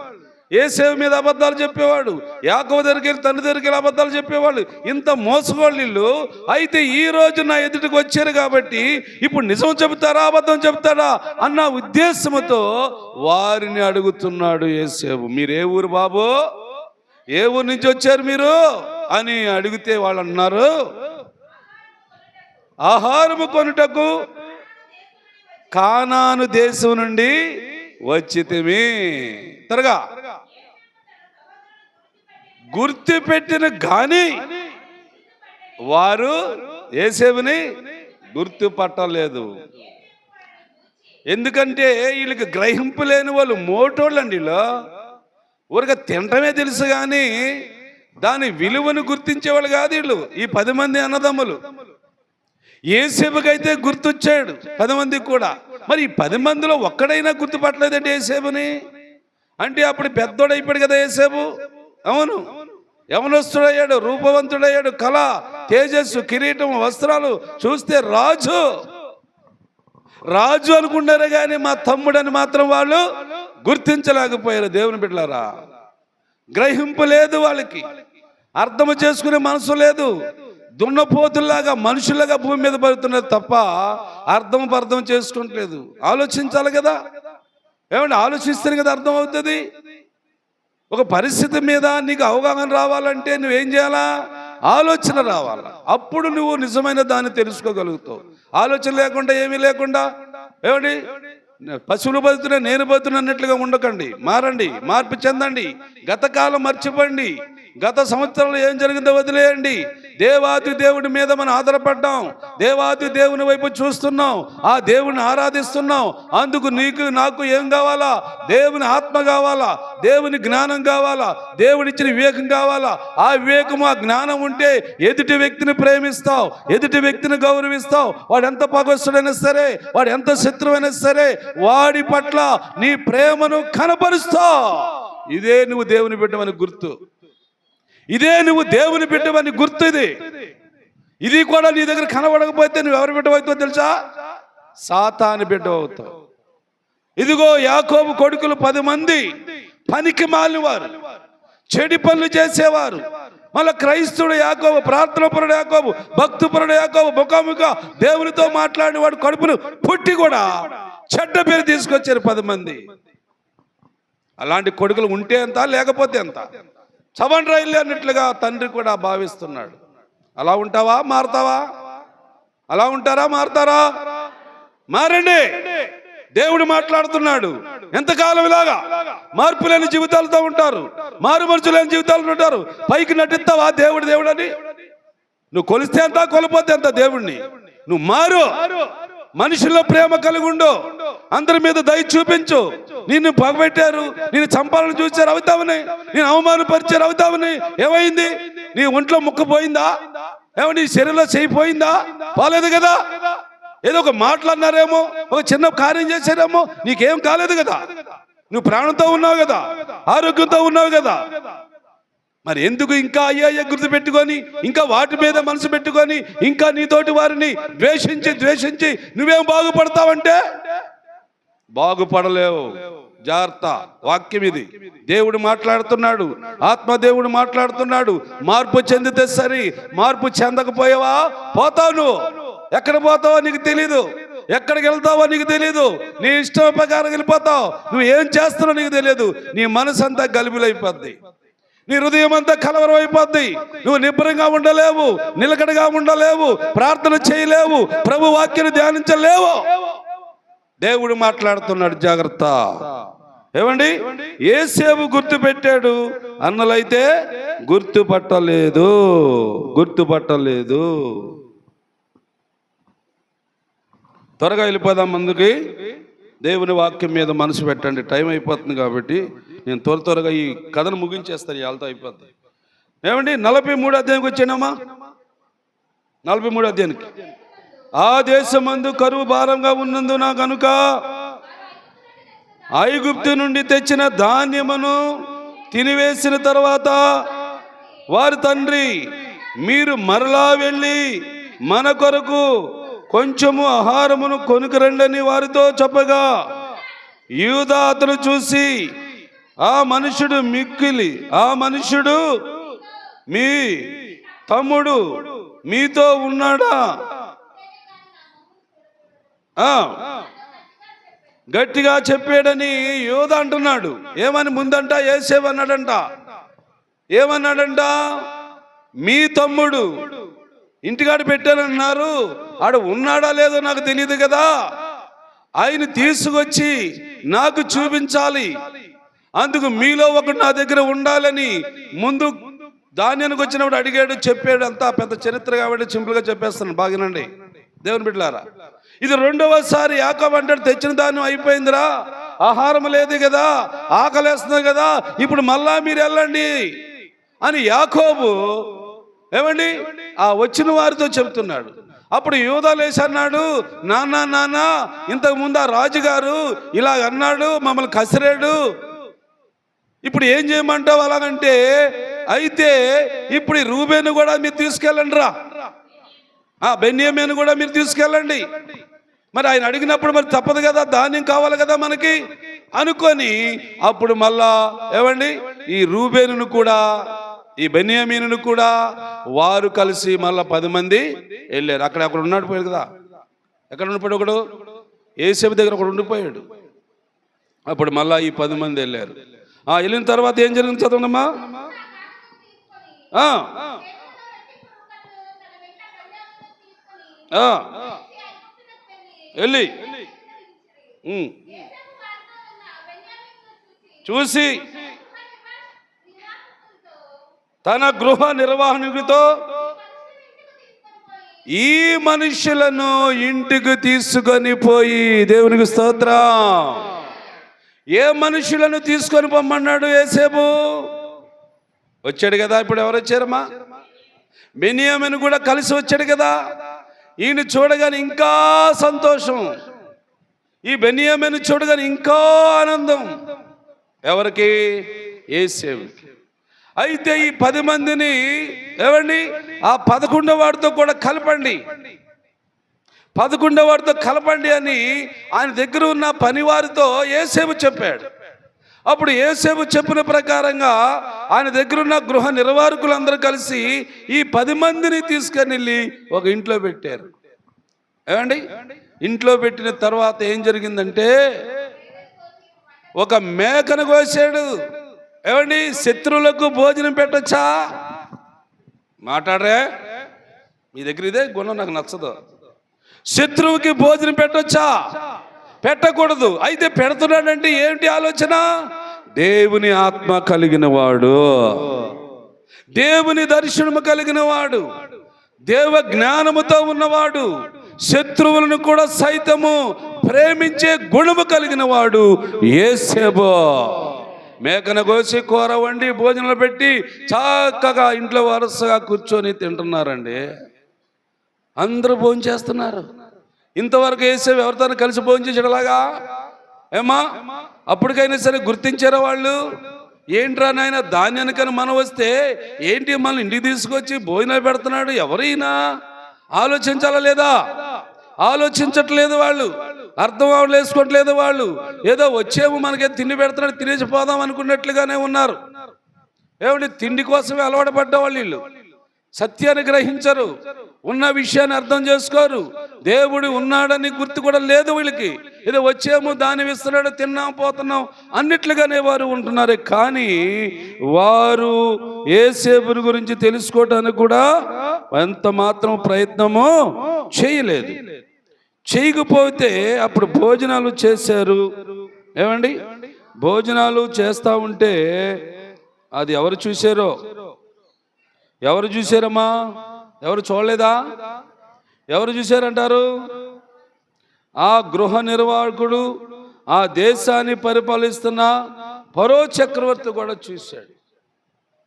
Speaker 1: యేసేపు మీద అబద్ధాలు చెప్పేవాడు, యాకోబు దగ్గరికి వెళ్ళి తండ్రి దగ్గరికి వెళ్ళి అబద్ధాలు చెప్పేవాళ్ళు. ఇంత మోసగోళ్ళు. అయితే ఈ రోజు నా ఎదుటికి వచ్చారు కాబట్టి ఇప్పుడు నిజం చెబుతారా అబద్ధం చెబుతారా అన్న ఉద్దేశంతో వారిని అడుగుతున్నాడు యేసేపు. మీరు ఏ ఊరు బాబు, ఏ ఊరు నుంచి వచ్చారు మీరు అని అడిగితే వాళ్ళు అన్నారు, ఆహారము కొనుటకు కానాను దేశం నుండి వచ్చితిమి. త్వరగా గుర్తుపెట్టిన గాని వారు యేసేపుని గుర్తుపట్టలేదు. ఎందుకంటే వీళ్ళకి గ్రహింపు లేని వాళ్ళు మోటోళ్ళు అండి. వీళ్ళు ఊరిగా తినటమే తెలుసు కానీ దాని విలువను గుర్తించేవాళ్ళు కాదు వీళ్ళు. ఈ 10 మంది అన్నదమ్ములు యేసేపుకైతే గుర్తొచ్చాడు 10 మందికి కూడా. మరి ఈ 10 మందిలో ఒక్కడైనా గుర్తుపట్టలేదండి యేసేపుని. అంటే అప్పుడు పెద్దోడైపోయాడు కదా యేసేపు. అవును, యవనస్తుడయ్యాడు, రూపవంతుడయ్యాడు, కళ, తేజస్సు, కిరీటం, వస్త్రాలు చూస్తే రాజు రాజు అనుకున్నారు కానీ మా తమ్ముడని మాత్రం వాళ్ళు గుర్తించలేకపోయారు. దేవుని బిడ్డలారా, గ్రహింపు లేదు వాళ్ళకి, అర్థం చేసుకునే మనసు లేదు. దున్నపోతుల్లాగా మనుషులుగా భూమి మీద పడుతున్నారు తప్ప అర్థం చేసుకుంటలేదు. ఆలోచించాలి కదా, ఏమంటే ఆలోచిస్తేనే కదా అర్థం అవుతుంది. ఒక పరిస్థితి మీద నీకు అవగాహన రావాలంటే నువ్వేం చేయాలా? ఆలోచన రావాలా. అప్పుడు నువ్వు నిజమైన దాన్ని తెలుసుకోగలుగుతావు. ఆలోచన లేకుండా, ఏమీ లేకుండా, ఏమండి పశువులు బతున్నా నేను బతున్నా అన్నట్లుగా ఉండకండి. మారండి, మార్పు చెందండి. గత కాలం మర్చిపోండి. గత సంవత్సరంలో ఏం జరిగిందో వదిలేయండి. దేవాది దేవుడి మీద మనం ఆధారపడ్డాం. దేవాది దేవుని వైపు చూస్తున్నాం. ఆ దేవుని ఆరాధిస్తున్నాం. అందుకు నీకు నాకు ఏం కావాలా? దేవుని ఆత్మ కావాలా, దేవుని జ్ఞానం కావాలా, దేవుడిచ్చిన వివేకం కావాలా. ఆ వివేకం, ఆ జ్ఞానం ఉంటే ఎదుటి వ్యక్తిని ప్రేమిస్తావు, ఎదుటి వ్యక్తిని గౌరవిస్తావు. వాడు ఎంత పగస్తుడైనా సరే, వాడు ఎంత శత్రువైనా సరే, వాడి పట్ల నీ ప్రేమను కనపరుస్తావు. ఇదే నువ్వు దేవుని బిడ్డవని గుర్తు. ఇదే నువ్వు దేవుని బిడ్డవని గుర్తు. ఇది కూడా నీ దగ్గర కనబడకపోతే నువ్వు ఎవరి బిడ్డ అవుతావు తెలుసా? సాతాను బిడ్డ అవుతావు. ఇదిగో యాకోబు కొడుకులు 10 మంది పనికి మాలిన వారు, చెడి పనులు చేసేవారు. మళ్ళీ క్రైస్తవుడు యాకోబు, ప్రార్థనపరుడు యాకోబు, భక్తిపరుడు యాకోబు, ముఖాముఖ దేవునితో మాట్లాడినవాడు, కడుపును పుట్టి కూడా చెడ్డ పేరు తీసుకొచ్చారు 10 మంది. అలాంటి కొడుకులు ఉంటే ఎంత, లేకపోతే ఎంత? చవన్ రైలు అన్నట్లుగా తండ్రి కూడా భావిస్తున్నాడు. అలా ఉంటావా? మారతావా? అలా ఉంటారా? మారతారా? మారండి. దేవుడు మాట్లాడుతున్నాడు. ఎంతకాలం ఇలాగా మార్పు లేని జీవితాలతో ఉంటారు, మారు మనుషులు లేని జీవితాలతో ఉంటారు. పైకి నటిస్తావా దేవుడు దేవుడని? నువ్వు కొలిస్తే ఎంత, కొలిపోతే ఎంత దేవుణ్ణి. నువ్వు మారు, మనుషుల్లో ప్రేమ కలిగి ఉండు, అందరి మీద దయ చూపించు. నిన్ను పగబెట్టారు, నేను చంపాలని చూశారు, అవుతావని. నేను అవమానపరిచారు, అవుతావని. ఏమైంది? నీ ఒంట్లో ముక్క పోయిందా? ఏమో నీ శరీరంలో చేయిపోయిందా? పోలేదు కదా. ఏదో ఒక మాట్లాడినారేమో, ఒక చిన్న కార్యం చేశారేమో, నీకేం కాలేదు కదా. నువ్వు ప్రాణంతో ఉన్నావు కదా, ఆరోగ్యంతో ఉన్నావు కదా. మరి ఎందుకు ఇంకా అయ్యా గుర్తు పెట్టుకొని, ఇంకా వాటి మీద మనసు పెట్టుకొని, ఇంకా నీతోటి వారిని ద్వేషించి నువ్వేం బాగుపడతావంటే బాగుపడలేవు. జాగ్రత్త. వాక్యం ఇది. దేవుడు మాట్లాడుతున్నాడు, ఆత్మదేవుడు మాట్లాడుతున్నాడు. మార్పు చెందితే సరి, మార్పు చెందకపోయావా పోతావు. నువ్వు ఎక్కడ పోతావో నీకు తెలీదు, ఎక్కడికి వెళ్తావో నీకు తెలీదు. నీ ఇష్టం ప్రకారం వెళ్ళిపోతావు. నువ్వు ఏం చేస్తావో నీకు తెలియదు. నీ మనసు అంతా గలిబిలైపోద్ది, నీ హృదయం అంతా కలవరం అయిపోద్ది. నువ్వు నిబ్బరంగా ఉండలేవు, నిలకడగా ఉండలేవు, ప్రార్థన చేయలేవు, ప్రభు వాక్యాన్ని ధ్యానించలేవు. దేవుడు మాట్లాడుతున్నాడు, జాగ్రత్త. ఏమండి, యేసేపు గుర్తు పెట్టాడు, అన్నలైతే గుర్తుపట్టలేదు. త్వరగా వెళ్ళిపోదాం ముందుకి. దేవుని వాక్యం మీద మనసు పెట్టండి. టైం అయిపోతుంది కాబట్టి నేను త్వరగా ఈ కథను ముగించేస్తాను. వాళ్ళతో అయిపోద్ది. ఏమండి, 43 అధ్యాయంకి వచ్చానమ్మా. 43 అధ్యాయానికి. ఆ దేశమందు కరువు భారంగా ఉన్నందున కనుక ఐగుప్తు నుండి తెచ్చిన ధాన్యమును తినివేసిన తర్వాత వారి తండ్రి, మీరు మరలా వెళ్ళి మన కొరకు కొంచెము ఆహారమును కొనుకరండని వారితో చెప్పగా, యూదా అతను చూసి, ఆ మనుషుడు మీ తమ్ముడు మీతో ఉన్నాడా? గట్టిగా చెప్పాడని యూదా అంటున్నాడు. ఏమని ముందంట యేసేపు ఏమన్నాడంట? మీ తమ్ముడు ఇంటికాడ పెట్టానన్నారు, ఆడ ఉన్నాడా లేదో నాకు తెలియదు కదా, ఆయన తీసుకొచ్చి నాకు చూపించాలి, అందుకు మీలో ఒకటి నా దగ్గర ఉండాలని ముందు ధాన్యానికి వచ్చినప్పుడు అడిగాడు, చెప్పాడు. అంతా పెద్ద చరిత్ర కాబట్టి సింపుల్గా చెప్పేస్తాను, బాగానండి దేవుని బిడ్డలారా. ఇది రెండవసారి యాకోబు అంటాడు, తెచ్చిన దాన్ని అయిపోయిందిరా, ఆహారం లేదు కదా, ఆకలేస్తుంది కదా, ఇప్పుడు మళ్ళా మీరు వెళ్ళండి అని యాకోబు ఏమండి ఆ వచ్చిన వారితో చెబుతున్నాడు. అప్పుడు యూదా లేచి అన్నాడు, నాన్న ఇంతకు ముందు ఆ రాజుగారు ఇలా అన్నాడు, మమ్మల్ని కసిరాడు, ఇప్పుడు ఏం చేయమంటావు అలాగంటే, అయితే ఇప్పుడు ఈ రూబేను కూడా మీరు తీసుకెళ్ళండి రా, బెన్యామీను కూడా మీరు తీసుకెళ్ళండి. మరి ఆయన అడిగినప్పుడు మరి తప్పదు కదా, ధాన్యం కావాలి కదా మనకి అనుకొని అప్పుడు మళ్ళా ఏమండి ఈ రూబేనును కూడా ఈ బెన్యామీనును కూడా వారు కలిసి మళ్ళా 10 మంది వెళ్ళారు. అక్కడ ఉన్నాడు పోయాడు కదా, ఎక్కడ ఉండిపోయాడు, ఒకడు యోసేపు దగ్గర ఒకడు ఉండిపోయాడు. అప్పుడు మళ్ళా ఈ 10 మంది వెళ్ళారు. వెళ్ళిన తర్వాత ఏం జరిగింది చదవండమ్మా. వెళ్ళి చూసి తన గృహ నిర్వాహకుడితో ఈ మనుషులను ఇంటికి తీసుకొని పోయి, దేవునికి స్తోత్రం. ఏ మనుషులను తీసుకొని పొమ్మన్నాడు యోసేపు? వచ్చాడు కదా. ఇప్పుడు ఎవరు వచ్చారమ్మా? బెన్యామీను కూడా కలిసి వచ్చాడు కదా. ఈయన చూడగానే ఇంకా సంతోషం, ఈ బెన్యామీను చూడగానే ఇంకా ఆనందం. ఎవరికి? యోసేపుకి. అయితే ఈ 10 మందిని ఏమండి ఆ 11వ వాడితో కూడా కలపండి, 11వ వాడితో కలపండి అని ఆయన దగ్గర ఉన్న పనివారితో యోసేపు చెప్పాడు. అప్పుడు యోసేపు చెప్పిన ప్రకారంగా ఆయన దగ్గరున్న గృహ నిర్వాహకులందరూ కలిసి ఈ 10 మందిని తీసుకొని వెళ్ళి ఒక ఇంట్లో పెట్టారు. ఏమండి ఇంట్లో పెట్టిన తర్వాత ఏం జరిగిందంటే, ఒక మేకను కోసాడు. ఏమండి శత్రువులకు భోజనం పెట్టొచ్చా? మాట్లాడరే, మీ దగ్గర ఇదే గుణం నాకు నచ్చదు. శత్రువుకి భోజనం పెట్టొచ్చా? పెట్టకూడదు. అయితే పెడుతున్నాడంటే ఏమిటి ఆలోచన? దేవుని ఆత్మ కలిగిన వాడు, దేవుని దర్శనము కలిగిన వాడు, దేవ జ్ఞానముతో ఉన్నవాడు, శత్రువులను కూడా సైతము ప్రేమించే గుణము కలిగిన వాడు యోసేపు. మేకను కోసి కూర వండి భోజనాలు పెట్టి చక్కగా ఇంట్లో వరుసగా కూర్చొని తింటున్నారండి. అందరూ భోజనం చేస్తున్నారు. ఇంతవరకు యోసేపు ఎవరితో కలిసి భోజనం చేసేలాగా ఏమా? అప్పటికైనా సరే గుర్తించారా వాళ్ళు? ఏంట్రా నాయన ధాన్యానికని మనం వస్తే ఏంటి మన ఇంటికి తీసుకొచ్చి భోజనాలు పెడుతున్నాడు, ఎవరైనా ఆలోచించాలా లేదా? ఆలోచించట్లేదు వాళ్ళు, అర్థం వేసుకోవట్లేదు వాళ్ళు. ఏదో వచ్చేమో మనకి తిండి పెడుతున్నాడు, తినేసి పోదాం అనుకున్నట్లుగానే ఉన్నారు. ఏమంటే తిండి కోసమే అలవాటు పడ్డవాళ్ళు వీళ్ళు. సత్యాన్ని గ్రహించరు, ఉన్న విషయాన్ని అర్థం చేసుకోరు, దేవుడు ఉన్నాడని గుర్తు కూడా లేదు వీళ్ళకి. ఏదో వచ్చేమో దాన్ని ఇస్తున్నాడు, తిన్నాం పోతున్నాం అన్నిట్లుగానే వారు ఉంటున్నారు. కానీ వారు యోసేపుని గురించి తెలుసుకోవటానికి కూడా ఎంత మాత్రం ప్రయత్నము చేయలేదు. చేయకపోతే అప్పుడు భోజనాలు చేశారు. ఏమండి భోజనాలు చేస్తూ ఉంటే అది ఎవరు చూశారో? ఎవరు చూశారమ్మా? ఎవరు చూడలేదా? ఎవరు చూశారంటారు? ఆ గృహ నిర్వాహకుడు, ఆ దేశాన్ని పరిపాలిస్తున్న ఫరో చక్రవర్తి కూడా చూశాడు.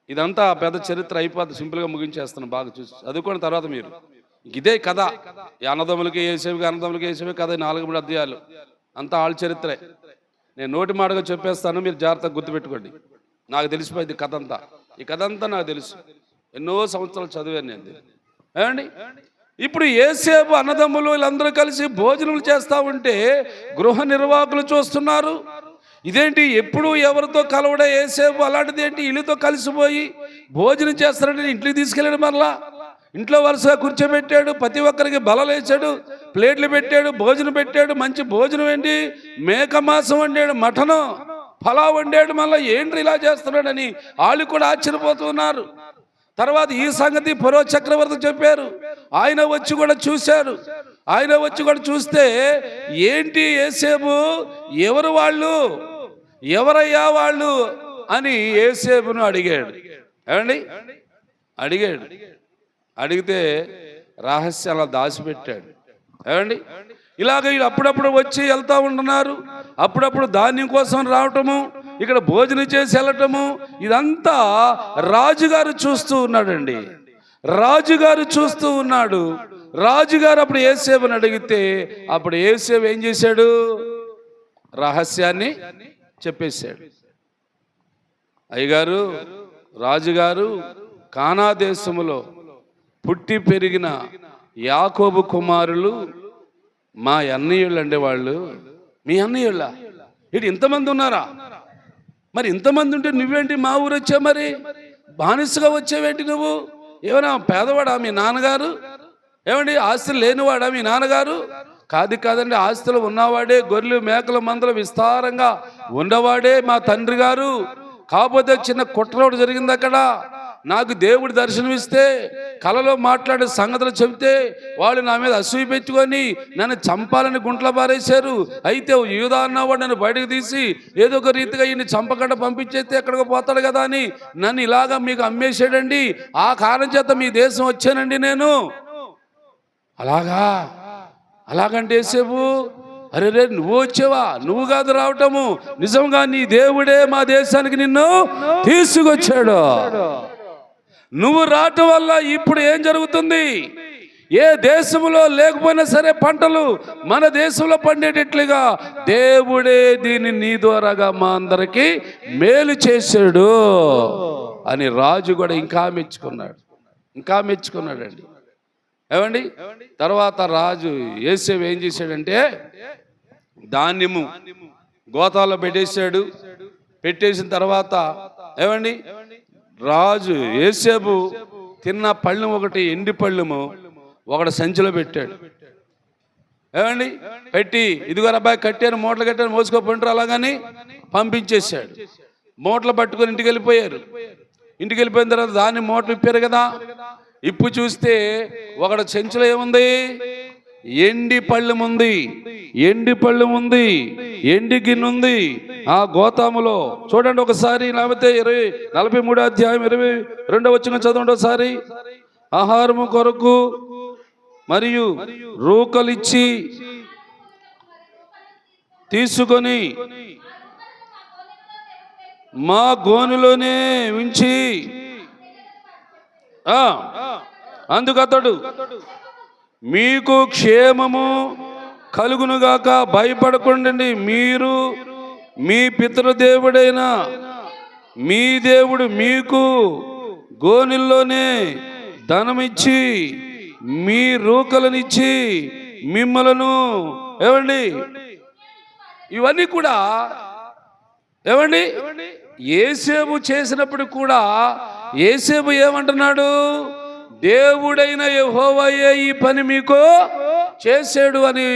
Speaker 1: ఇదంతా పెద్ద చరిత్ర అయిపోతుంది, సింపుల్గా ముగించేస్తున్నాను. బాగా చూసి చదువుకోండి తర్వాత మీరు. ఇదే కథ, ఈ అన్నదమ్ములకి యోసేపుకి, అన్నదమ్ములకి యోసేపుకి కథ. 4 అధ్యాయాలు అంతా ఆళ్ళ చరిత్రే. నేను నోటి మాటగా చెప్పేస్తాను, మీరు జాగ్రత్తగా గుర్తుపెట్టుకోండి. నాకు తెలిసిపోయింది కథ అంతా. ఈ కథ అంతా నాకు తెలుసు, ఎన్నో సంవత్సరాలు చదివాను నేను. ఏమండి ఇప్పుడు యోసేపు అన్నదమ్ములు వీళ్ళందరూ కలిసి భోజనాలు చేస్తూ ఉంటే గృహ నిర్వాహకులు చూస్తున్నారు. ఇదేంటి ఎప్పుడు ఎవరితో కలవడే యోసేపు, అలాంటిది ఏంటి వీళ్ళతో కలిసిపోయి భోజనం చేస్తారంటే ఇంటికి తీసుకెళ్ళాడు. మరలా ఇంట్లో వరుసగా కూర్చోబెట్టాడు, ప్రతి ఒక్కరికి బలలు వేసాడు, ప్లేట్లు పెట్టాడు, భోజనం పెట్టాడు. మంచి భోజనం ఏంటి, మేక మాంసం వండాడు, మటను పలావ్ వండాడు. మళ్ళీ ఏంటి ఇలా చేస్తున్నాడని వాళ్ళు కూడా ఆశ్చర్యపోతున్నారు. తర్వాత ఈ సంగతి ఫరో చక్రవర్తి చెప్పారు. ఆయన వచ్చి కూడా చూశారు. ఆయన వచ్చి కూడా చూస్తే ఏంటి యోసేపు, ఎవరు వాళ్ళు, ఎవరయ్యా వాళ్ళు అని యోసేపును అడిగాడు. ఏమండి అడిగాడు. అడిగితే రహస్యం అలా దాచిపెట్టాడు. ఏమండి? ఇలాగ వీళ్ళు అప్పుడప్పుడు వచ్చి వెళ్తూ ఉంటున్నారు, అప్పుడప్పుడు ధాన్యం కోసం రావటము, ఇక్కడ భోజనం చేసి వెళ్ళటము, ఇదంతా రాజుగారు చూస్తూ ఉన్నాడండి. రాజుగారు చూస్తూ ఉన్నాడు. రాజుగారు అప్పుడు యేసేపుని అడిగితే అప్పుడు యేసేపు ఏం చేశాడు? రహస్యాన్ని చెప్పేశాడు. అయ్యగారు, రాజుగారు కానా దేశములో పుట్టి పెరిగిన యాకోబు కుమారులు మా అన్నయ్యుళ్ళు అండి. వాళ్ళు మీ అన్నయ్యుళ్ళ? ఇటు ఇంతమంది ఉన్నారా? మరి ఇంతమంది ఉంటే నువ్వేంటి మా ఊరు వచ్చావు? మరి బానిసగా వచ్చావేంటి నువ్వు? ఏమైనా పేదవాడా మీ నాన్నగారు? ఏమండి ఆస్తులు లేనివాడా మీ నాన్నగారు? కాదండి, ఆస్తులు ఉన్నవాడే, గొర్రెలు మేకల మందలు విస్తారంగా ఉన్నవాడే మా తండ్రి గారు. కాకపోతే చిన్న కుట్ర జరిగింది అక్కడ. నాకు దేవుడు దర్శనమిస్తే కలలో మాట్లాడే సంగతులు చెబితే వాళ్ళు నా మీద అసూయ పెట్టుకొని నన్ను చంపాలని గుంట్ల పారేశారు. అయితే యూదా అన్నవాడు నన్ను బయటకు తీసి ఏదో ఒక రీతిగా ఈయన చంపకుండా పంపించేస్తే ఎక్కడికి పోతాడు కదా అని నన్ను ఇలాగా మీకు అమ్మేశాడండి. ఆ కారణం చేత మీ దేశం వచ్చానండి నేను. అలాగంటే యేసేపు, అరే రే నువ్వు వచ్చావా? నువ్వు కాదు రావటము, నిజంగా నీ దేవుడే మా దేశానికి నిన్ను తీసుకొచ్చాడు. నువ్వు రావటం వల్ల ఇప్పుడు ఏం జరుగుతుంది? ఏ దేశంలో లేకపోయినా సరే పంటలు మన దేశంలో పండేటట్లుగా దేవుడే దీన్ని నీ ద్వారాగా మా అందరికి మేలు చేశాడు అని రాజు కూడా ఇంకా మెచ్చుకున్నాడండి. ఏమండి? తర్వాత రాజు యేసేపు ఏం చేశాడంటే ధాన్యము గోతాల్లో పెట్టేసిన తర్వాత ఏమండి రాజు యేసేపు తిన్న పళ్ళెం ఒకటి ఎండి పళ్ళెము ఒకటి సంచిలో పెట్టాడు. ఏమండి పెట్టి ఇదిగో అబ్బాయి కట్టాను, మూటలు కట్టాను, మోసుకోపోంటారు అలాగని పంపించేశాడు. మూటలు పట్టుకొని ఇంటికి వెళ్ళిపోయిన తర్వాత దాన్ని మూటలు ఇప్పారు కదా. ఇప్పు చూస్తే ఒకటి చెంచులో ఏముంది? ఎండి పళ్ళెం ఉంది, ఎండి గిన్నె ఉంది ఆ గోతాములో. చూడండి ఒకసారి, లేకపోతే 43వ అధ్యాయం 22వ వచనం చదవండి ఒకసారి. ఆహారము కొరకు మరియు రూకలిచ్చి తీసుకొని మా గోనులోనే ఉంచి అందుకతడు మీకు క్షేమము కలుగునుగాక, భయపడకుండండి, మీరు మీ పితృదేవుడైన మీ దేవుడు మీకు గోనెల్లోనే ధనమిచ్చి మీ రూకలనిచ్చి మిమ్మలను ఏమండి ఇవన్నీ కూడా ఏమండి యేసేపు చేసినప్పుడు కూడా యేసేపు ఏమంటున్నాడు? దేవుడైన యెహోవాయే ఈ పని మీకు చేసాడు అని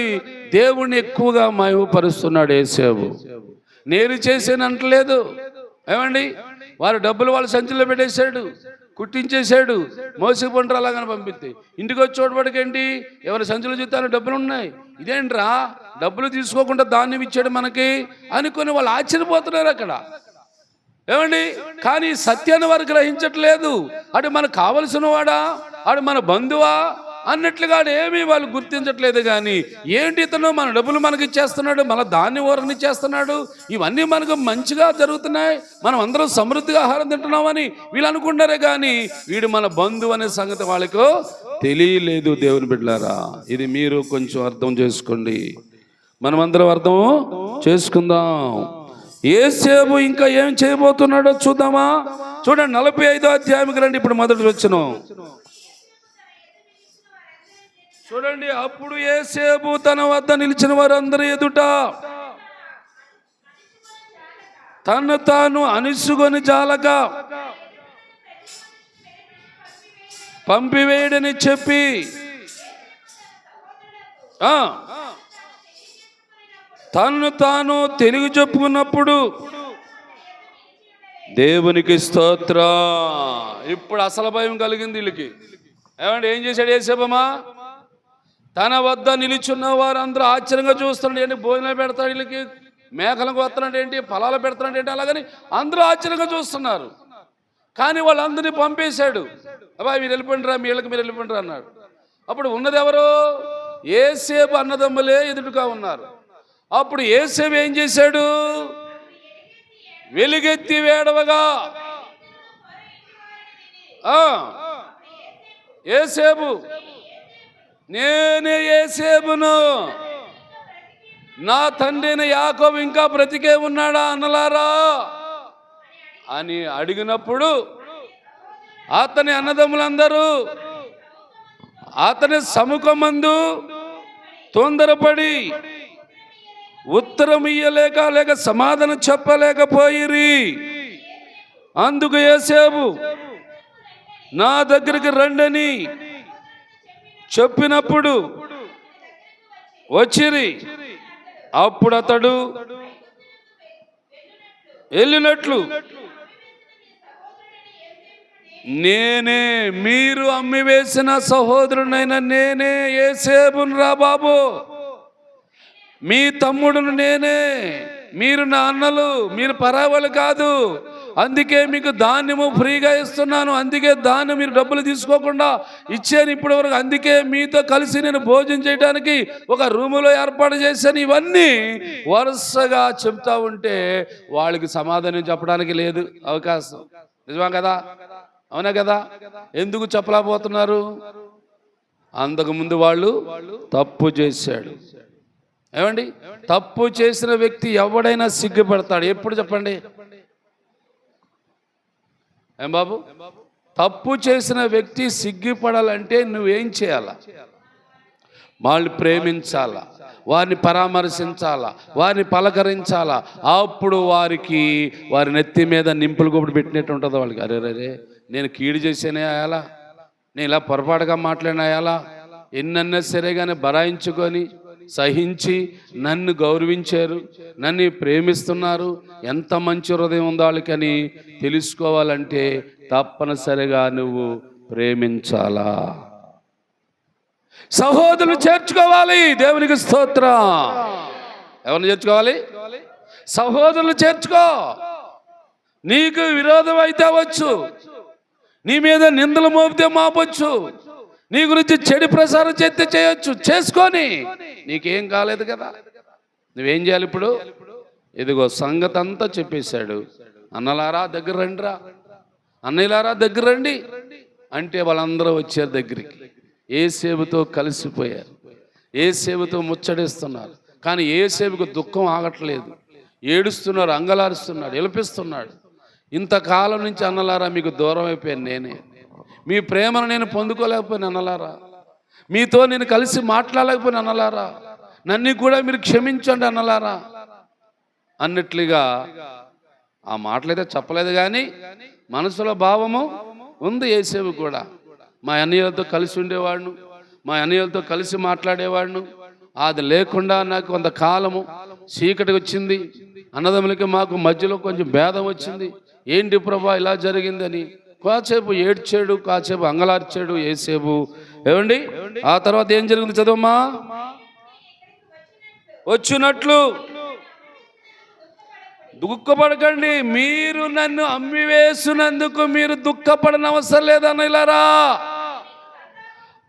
Speaker 1: దేవుణ్ణి ఎక్కువగా మహిమపరుస్తున్నాడు యేసేపు. నేను చేసాను అంటలేదు. ఏమండి వారు డబ్బులు వాళ్ళ సంచిలో పెట్టేశాడు, కుట్టించేశాడు, మోసుకుంటారు అలాగని పంపిస్తే ఇంటికి వచ్చి చూడబడికేంటి ఎవరి సంచులు చూస్తాను డబ్బులు ఉన్నాయి, ఇదేంట్రా డబ్బులు తీసుకోకుండా ధాన్యం ఇచ్చాడు మనకి అనుకుని వాళ్ళు ఆశ్చర్యపోతున్నారు అక్కడ. ఏమండి కానీ సత్యాన్ని వారు గ్రహించట్లేదు. అటు మనకు కావలసిన వాడా, అటు మన బంధువా అన్నట్లుగా ఏమీ వాళ్ళు గుర్తించట్లేదు. కానీ ఏంటి ఇతను మన డబ్బులు మనకి ఇచ్చేస్తున్నాడు, మన ధాన్యం ఊరని ఇచ్చేస్తున్నాడు, ఇవన్నీ మనకు మంచిగా జరుగుతున్నాయి, మనం అందరం సమృద్ధిగా ఆహారం తింటున్నామని వీళ్ళు అనుకుంటారే. కానీ వీడు మన బంధువు అనే సంగతి వాళ్ళకు తెలియలేదు. దేవుని బిడ్డలారా, ఇది మీరు కొంచెం అర్థం చేసుకోండి, మనమందరం అర్థం చేసుకుందాం. యేసేపు ఇంకా ఏం చేయబోతున్నాడో చూద్దామా? చూడండి 45వ అధ్యాయంకి రండి. ఇప్పుడు మొదటి వచనం చూడండి. అప్పుడు యేసేపు తన వద్ద నిలిచిన వారందరి ఎదుట తను తాను అణుసుకొని జాలక పంపివేయడని చెప్పి తను తాను తెలుగు చెప్పుకున్నప్పుడు దేవునికి స్తోత్రం. ఇప్పుడు అసలు భయం కలిగింది వీళ్ళకి. ఏమంటే ఏం చేశాడు యేసేపమ్మా? తన వద్ద నిలుచున్న వారందరూ ఆశ్చర్యంగా చూస్తున్నాడు. ఏంటి భోజనాలు పెడతాడు వీళ్ళకి, మేకలకు వస్తున్నాడు ఏంటి, ఫలాలు పెడతాడు ఏంటి, అలాగని అందరూ ఆశ్చర్యంగా చూస్తున్నారు. కానీ వాళ్ళందరినీ పంపేశాడు. అబ్బాయి మీరు వెళ్ళిపోండిరా, మీ ఇళ్ళకి మీరు వెళ్ళిపోండిరా అన్నాడు. అప్పుడు ఉన్నది ఎవరు? యోసేపు అన్నదమ్ములే ఎదురుగా ఉన్నారు. అప్పుడు యోసేపు ఏం చేశాడు? వెలుగెత్తి వేడవగా యోసేపు, నేనే యోసేపును, నా తండ్రిని యాకోబు ఇంకా బ్రతికే ఉన్నాడా అన్నలారా అని అడిగినప్పుడు అతని అన్నదమ్ములందరూ అతని సముఖమందు తొందరపడి ఉత్తరం ఇయ్యలేక సమాధానం చెప్పలేకపోయిరి. అందుకు యోసేపు నా దగ్గరికి రండని చెప్పినప్పుడు వచ్చిరి. అప్పుడు అతడు వెళ్ళినట్లు, నేనే మీరు అమ్మివేసిన సహోదరునైన నేనే యోసేపును రా బాబు, మీ తమ్ముడును నేనే, మీరు నా అన్నలు, మీరు పరావాళ్ళు కాదు, అందుకే మీకు ధాన్యము ఫ్రీగా ఇస్తున్నాను, అందుకే ధాన్యం మీరు డబ్బులు తీసుకోకుండా ఇచ్చాను ఇప్పటి వరకు, అందుకే మీతో కలిసి నేను భోజనం చేయడానికి ఒక రూములో ఏర్పాటు చేశాను. ఇవన్నీ వరుసగా చెప్తా ఉంటే వాళ్ళకి సమాధానం చెప్పడానికి లేదు అవకాశం. నిజమా కదా? అవునా కదా? ఎందుకు చెప్పలేకపోతున్నారు? అంతకుముందు వాళ్ళు తప్పు చేశాడు. ఏమండి, తప్పు చేసిన వ్యక్తి ఎవడైనా సిగ్గుపడతాడు. ఎప్పుడు చెప్పండి ఏం బాబు? తప్పు చేసిన వ్యక్తి సిగ్గుపడాలంటే నువ్వేం చేయాలా? వాళ్ళు ప్రేమించాలా, వారిని పరామర్శించాలా, వారిని పలకరించాలా. అప్పుడు వారి నెత్తి మీద నింపులు గొప్పటి పెట్టినట్టు ఉంటుంది వాళ్ళకి. అరే నేను కీడు చేసేనే అయాలా, నేను ఇలా పొరపాటుగా మాట్లాడిన అయాలా, ఎన్నన్నా సరే కానీ బరాయించుకొని సహించి నన్ను గౌరవించారు, నన్ను ప్రేమిస్తున్నారు, ఎంత మంచి హృదయం ఉందో వాళ్ళకని తెలుసుకోవాలంటే తప్పనిసరిగా నువ్వు ప్రేమించాలా. సహోదరులు చేర్చుకోవాలి. దేవునికి స్తోత్రం. ఎవరిని చేర్చుకోవాలి? సహోదరులు చేర్చుకో. నీకు విరోధం అయితే అవ్వచ్చు, నీ మీద నిందలు మోపితే మాపొచ్చు, నీ గురించి చెడు ప్రసారం చేస్తే చేయొచ్చు, చేసుకొని నీకేం కాలేదు కదా. నువ్వేం చేయాలి ఇప్పుడు? ఇదిగో సంగతి అంతా చెప్పేశాడు. అన్నలారా దగ్గర రండిరా, అన్నయ్యలారా దగ్గర రండి అంటే వాళ్ళందరూ వచ్చారు దగ్గరికి. యోసేపుతో కలిసిపోయారు, యోసేపుతో ముచ్చడిస్తున్నారు. కానీ యోసేపుకు దుఃఖం ఆగట్లేదు, ఏడుస్తున్నారు, అంగలారుస్తున్నాడు, విలపిస్తున్నాడు. ఇంతకాలం నుంచి అన్నలారా మీకు దూరం అయిపోయాను నేనే, మీ ప్రేమను నేను పొందుకోలేకపోయినా అన్నలారా, మీతో నేను కలిసి మాట్లాడలేకపోయినా అన్నలారా, నన్ను కూడా మీరు క్షమించండి అన్నలారా అన్నట్లుగా ఆ మాటలైతే చెప్పలేదు, కానీ మనసులో భావము ఉంది. యోసేపు కూడా మా అన్నయ్యలతో కలిసి ఉండేవాడును, మా అన్నయ్యలతో కలిసి మాట్లాడేవాడును, అది లేకుండా నాకు కొంతకాలము చీకటి వచ్చింది, అన్నదమ్ములకి మాకు మధ్యలో కొంచెం భేదం వచ్చింది, ఏంటి ప్రభా ఇలా జరిగిందని కాసేపు ఏడ్చాడు, కాసేపు అంగలార్చాడు యోసేపు. ఏమండి, ఆ తర్వాత ఏం జరిగింది చదవమ్మా. వచ్చినట్లు దుఃఖపడకండి, మీరు నన్ను అమ్మివేసినందుకు మీరు దుఃఖపడనవసరం లేదన్నలారా.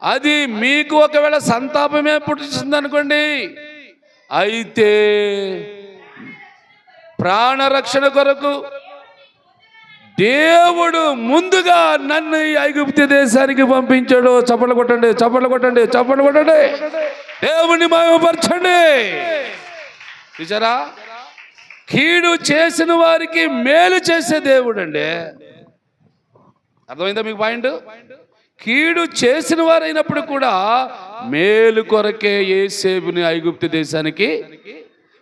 Speaker 1: అది మీకు ఒకవేళ సంతాపమే పుట్టించింది అనుకోండి, అయితే ప్రాణరక్షణ కొరకు దేవుడు ముందుగా నన్ను ఈ ఐగుప్తు దేశానికి పంపించాడు. చప్పట్లు కొట్టండి, చప్పట్లు కొట్టండి, చప్పట్లు కొట్టండి, దేవుని మహిమపరచండి. చూసారా, కీడు చేసిన వారికి మేలు చేసే దేవుడు అండి. అర్థమైందా మీకు పాయింట్? కీడు చేసిన వారైనప్పుడు కూడా మేలు కొరకే యోసేపుని ఐగుప్తు దేశానికి,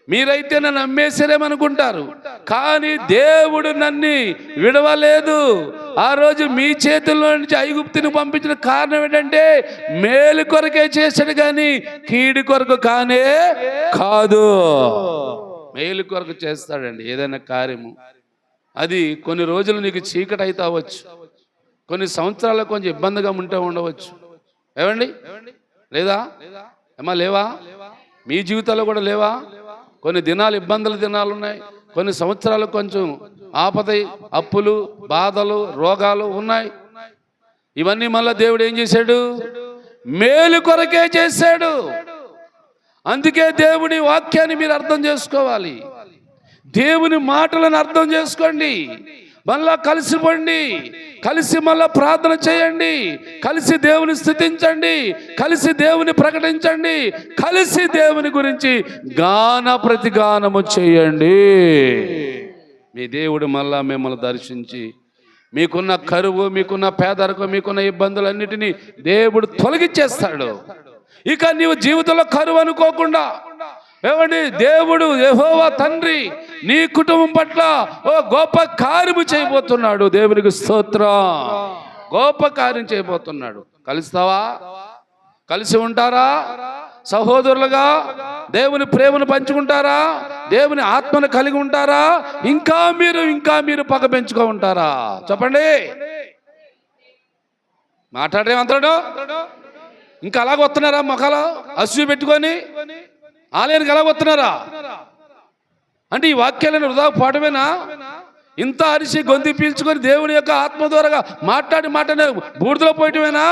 Speaker 1: మీరైతే నన్ను అమ్మేశారేమనుకుంటారు, కానీ దేవుడు నన్ను విడవలేదు. ఆ రోజు మీ చేతుల్లో నుంచి ఐగుప్తుని పంపించిన కారణం ఏంటంటే మేలు కొరకే చేశాడు, కానీ కీడు కొరకు కానే కాదు. మేలు కొరకు చేస్తాడండి ఏదైనా కార్యము. అది కొన్ని రోజులు నీకు చీకటి అయితే అవ్వచ్చు, కొన్ని సంవత్సరాలకు కొంచెం ఇబ్బందిగా ఉండవచ్చు. ఏమండి, లేదా ఏమా లేవా? మీ జీవితాల్లో కూడా లేవా? కొన్ని దినాలు ఇబ్బందుల దినాలు ఉన్నాయి, కొన్ని సంవత్సరాలు కొంచెం ఆపద, అప్పులు, బాధలు, రోగాలు ఉన్నాయి. ఇవన్నీ మళ్ళీ దేవుడు ఏం చేశాడు? మేలు కొరకే చేశాడు. అందుకే దేవుని వాక్యాన్ని మీరు అర్థం చేసుకోవాలి. దేవుని మాటలను అర్థం చేసుకోండి. మళ్ళా కలిసిపోండి, కలిసి మళ్ళా ప్రార్థన చేయండి, కలిసి దేవుని స్తుతించండి, కలిసి దేవుని ప్రకటించండి, కలిసి దేవుని గురించి గాన ప్రతిగానము చేయండి. మీ దేవుడు మళ్ళా మిమ్మల్ని దర్శించి మీకున్న కరువు, మీకున్న పేదరికం, మీకున్న ఇబ్బందులన్నిటినీ దేవుడు తొలగించేస్తాడు. ఇక నీవు జీవితంలో కరువు అనుకోకుండా, ఏమండి, దేవుడు యెహోవా తండ్రి నీ కుటుంబం పట్ల ఓ గొప్ప కార్యము చేయబోతున్నాడు. దేవునికి స్తోత్రం. గొప్ప కార్యం చేయబోతున్నాడు. కలుస్తావా? కలిసి ఉంటారా? సహోదరులుగా దేవుని ప్రేమను పంచుకుంటారా? దేవుని ఆత్మను కలిగి ఉంటారా? ఇంకా మీరు పగ పెంచుకో ఉంటారా? చెప్పండి. మాట్లాడేమంటాడు? ఇంకా అలాగ వస్తున్నారా? మొఖాలు అసూయ పెట్టుకొని ఆలయానికి ఎలా వస్తున్నారా? అంటే ఈ వాక్యాలను వృధా పాడమేనా? ఇంత అరిసి గొంతు పీల్చుకొని దేవుని యొక్క ఆత్మ ద్వారా మాట్లాడి బూడిదలో పోయటమేనా?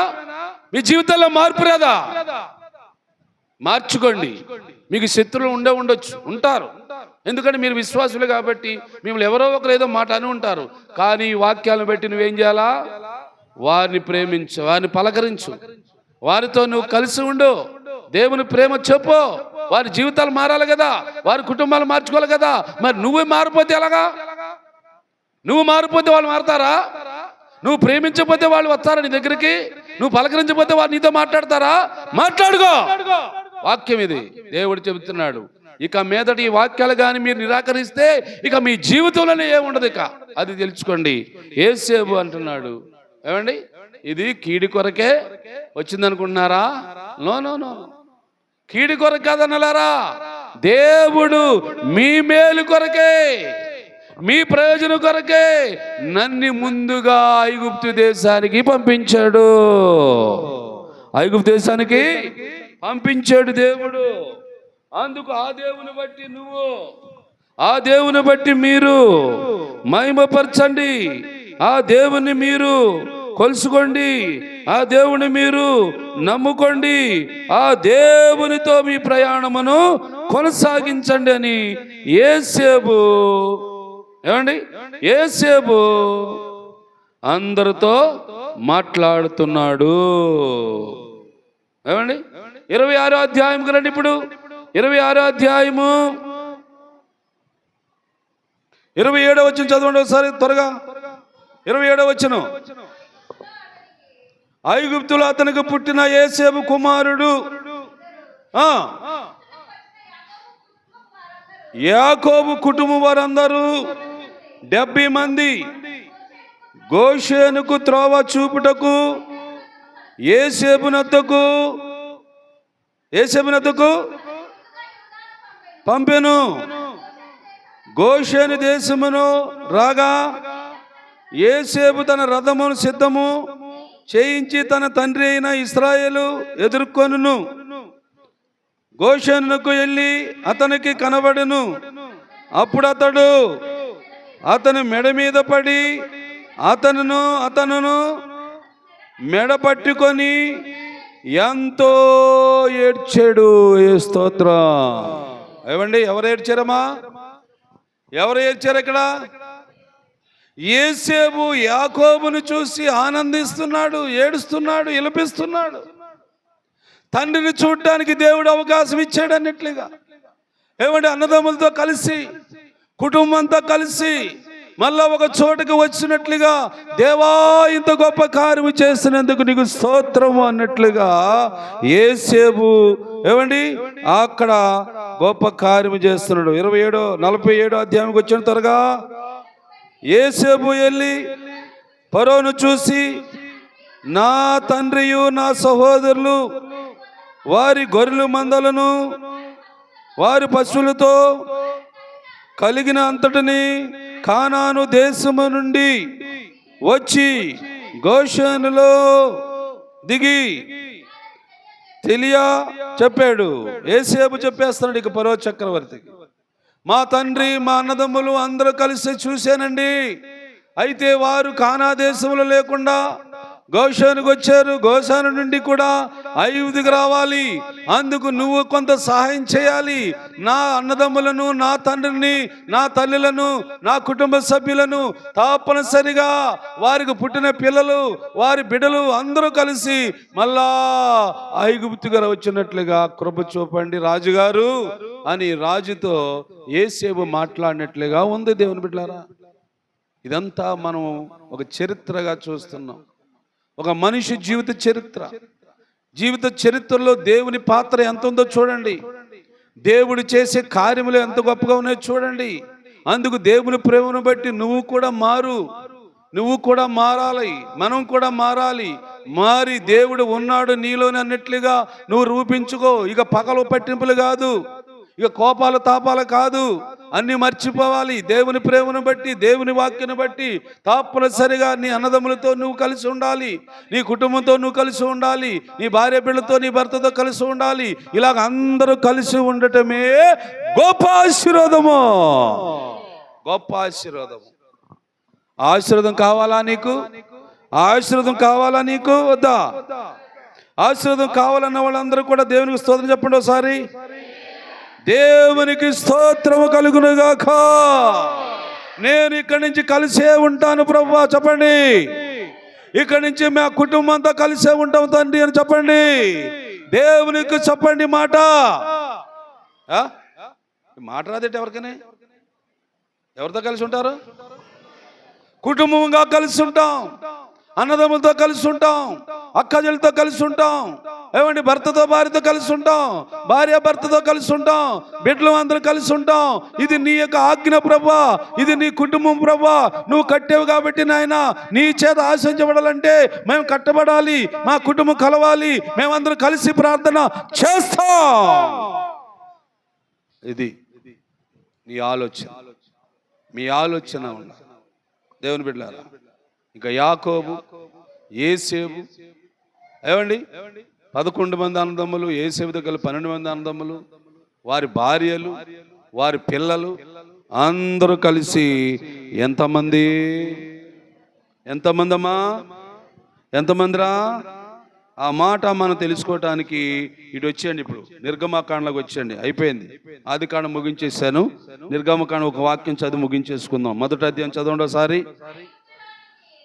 Speaker 1: మీ జీవితంలో మార్పు రాదా? మార్చుకోండి. మీకు శత్రువులు ఉంటారు. ఎందుకంటే మీరు విశ్వాసులు కాబట్టి మిమ్మల్ని ఎవరో ఒకరు ఏదో మాట అని ఉంటారు. కానీ ఈ వాక్యాలను బట్టి నువ్వేం చేయాలా? వారిని ప్రేమించు, వారిని పలకరించు, వారితో నువ్వు కలిసి ఉండు, దేవుని ప్రేమ చెప్పు. వారి జీవితాలు మారాలి కదా, వారి కుటుంబాలు మార్చుకోవాలి కదా. మరి నువ్వు మారిపోతే ఎలాగా? నువ్వు మారిపోతే వాళ్ళు మారతారా? నువ్వు ప్రేమించకపోతే వాళ్ళు వస్తారా నీ దగ్గరికి? నువ్వు పలకరించకపోతే వారు నీతో మాట్లాడతారా? మాట్లాడుకో. వాక్యం ఇది. దేవుడు చెబుతున్నాడు. ఇక మీదటి ఈ వాక్యాలు కానీ మీరు నిరాకరిస్తే ఇక మీ జీవితంలోనే ఏముండదు. ఇక అది తెలుసుకోండి. యేసేబు అంటున్నాడు, ఏమండి, ఇది కీడి కొరకే వచ్చిందనుకుంటున్నారా? నో, కీడి కొరకు కాదన్నలారా. దేవుడు మీ మేలు కొరకే, మీ ప్రయోజనం కొరకే నన్ను ముందుగా ఐగుప్తు దేశానికి పంపించాడు. ఐగుప్తు దేశానికి పంపించాడు దేవుడు. అందుకు ఆ దేవుని బట్టి నువ్వు, ఆ దేవుని బట్టి మీరు మహిమపరచండి, ఆ దేవుని మీరు కొలుసుకోండి, ఆ దేవుని మీరు నమ్ముకోండి, ఆ దేవునితో మీ ప్రయాణమును కొనసాగించండి అని యేసేబు, ఏమండి, యేసేబు అందరితో మాట్లాడుతున్నాడు. ఏమండి, 26వ అధ్యాయంకి రండి. ఇప్పుడు 26వ అధ్యాయము 27వ వచనం చదవండి ఒకసారి త్వరగా. 27వ వచనం. ఐగుప్తులో అతనికి పుట్టిన యేసేబు కుమారుడు యాకోబు కుటుంబం వారందరూ 70 మంది గోషేనుకు త్రోవ చూపుటకు యేసేబునొద్దకు పంపెను. గోషేను దేశమును రాగా యేసేబు తన రథమును సిద్ధము చేయించి తన తండ్రి అయిన ఇశ్రాయేలు ఎదుర్కొనును. గోషేనుకు వెళ్ళి అతనికి కనబడును. అప్పుడు అతను మెడ మీద పడి అతనును మెడ పట్టుకొని ఎంతో ఏడ్చాడు. ఏ స్తోత్రం. ఏమండి, ఎవరు ఏడ్చారమ్మా? ఎవరు ఏడ్చారు ఇక్కడ? యేసేబు యాకోబును చూసి ఆనందిస్తున్నాడు, ఏడుస్తున్నాడు, విలపిస్తున్నాడు. తండ్రిని చూడటానికి దేవుడు అవకాశం ఇచ్చాడు అన్నట్లుగా. ఏమంటే అన్నదమ్ములతో కలిసి, కుటుంబంతో కలిసి మళ్ళా ఒక చోటుకు వచ్చినట్లుగా, దేవా ఇంత గొప్ప కార్యము చేసినందుకు నీకు స్తోత్రము అన్నట్లుగా యేసేబు, ఏమండి, అక్కడ గొప్ప కార్యము చేస్తున్నాడు. 47 అధ్యాయంకి వచ్చిన త్వరగా. యేసేబు వెళ్ళి ఫరోను చూసి, నా తండ్రియు నా సహోదరులు వారి గొర్రెలు మందలను వారి పశువులతో కలిగిన అంతటిని కానాను దేశము నుండి వచ్చి గోషేనులో దిగి చెప్పాడు. యేసేబు చెప్పేస్తున్నాడు ఇక ఫరో చక్రవర్తికి, మా తండ్రి మా అన్నదమ్ములు అందరూ కలిసి చూశానండి. అయితే వారు కానా దేశంలో లేకుండా గోషానుకు వచ్చారు. గోషాను నుండి కూడా ఐగుప్తుకు రావాలి. అందుకు నువ్వు కొంత సహాయం చేయాలి. నా అన్నదమ్ములను, నా తండ్రిని, నా తల్లులను, నా కుటుంబ సభ్యులను తప్పనిసరిగా వారికి పుట్టిన పిల్లలు, వారి బిడ్డలు అందరూ కలిసి మళ్ళా ఐగుప్తుకు వచ్చినట్లుగా కృప చూపండి రాజుగారు అని రాజుతో యోసేపు మాట్లాడినట్లుగా ఉంది. దేవుని బిడ్డలారా, ఇదంతా మనం ఒక చరిత్రగా చూస్తున్నాం. ఒక మనిషి జీవిత చరిత్రలో దేవుని పాత్ర ఎంత ఉందో చూడండి. దేవుడు చేసే కార్యములు ఎంత గొప్పగా ఉన్నాయో చూడండి. అందుకు దేవుని ప్రేమను బట్టి నువ్వు కూడా మారాలి, మనం కూడా మారాలి. మారి దేవుడు ఉన్నాడు నీలోని అన్నట్లుగా నువ్వు రూపించుకో. ఇక పగలు పట్టింపులు కాదు, ఇక కోపాలు తాపాలు కాదు, అన్ని మర్చిపోవాలి. దేవుని ప్రేమను బట్టి, దేవుని వాక్యను బట్టి తప్పనిసరిగా నీ అన్నదమ్ములతో నువ్వు కలిసి ఉండాలి, నీ కుటుంబంతో నువ్వు కలిసి ఉండాలి, నీ భార్య బిడ్డలతో, నీ భర్తతో కలిసి ఉండాలి. ఇలాగ అందరూ కలిసి ఉండటమే గొప్ప ఆశీర్వాదము. ఆశీర్వాదం కావాలా నీకు? ఆశీర్వాదం కావాలా నీకు? వద్దా? ఆశీర్వాదం కావాలన్న వాళ్ళందరూ కూడా దేవునికి స్తోత్రం చెప్పండి ఒకసారి. దేవునికి స్తోత్రము కలుగునుగాక. నేను ఇక్కడి నుంచి కలిసే ఉంటాను ప్రభువా చెప్పండి. ఇక్కడి నుంచి మా కుటుంబం అంతా కలిసే ఉంటాం తండ్రి అని చెప్పండి. దేవునికి చెప్పండి మాట. మాట రాదేంటి ఎవరికని? ఎవరితో కలిసి ఉంటారు? కుటుంబంగా కలిసి ఉంటాం, అన్నదమ్ములతో కలిసి ఉంటాం, అక్కజలతో కలిసి ఉంటాం, ఏమండి భర్తతో భార్యతో కలిసి ఉంటాం, భార్య భర్తతో కలిసి ఉంటాం, బిడ్డలు అందరూ కలిసి ఉంటాం. ఇది నీ యొక్క ఆజ్ఞ ప్రభువా, ఇది నీ కుటుంబం ప్రభువా. నువ్వు కట్టేవు కాబట్టి నాయన, నీ చేత ఆశించబడాలంటే మేము కట్టబడాలి, మా కుటుంబం కలవాలి, మేమందరం కలిసి ప్రార్థన చేస్తాం. ఇది నీ ఆలోచన, మీ ఆలోచన ఉన్న దేవుని బిడ్డలారా. ఇంకా యాకోబు, యోసేపు, ఏమండి 11 మంది అన్నదమ్ములు, యోసేపు దగ్గర 12 మంది అన్నదమ్ములు, వారి భార్యలు, వారి పిల్లలు అందరూ కలిసి ఎంతమందమ్మా? ఎంతమందిరా? ఆ మాట మనం తెలుసుకోవటానికి ఇటు వచ్చేయండి. ఇప్పుడు నిర్గమకాండలోకి వచ్చేయండి. అయిపోయింది, ఆదికాండం ముగించేశాను. నిర్గమకాండం ఒక వాక్యం చదివి ముగించేసుకుందాం. మొదటి అధ్యాయం చదవండి ఒకసారి.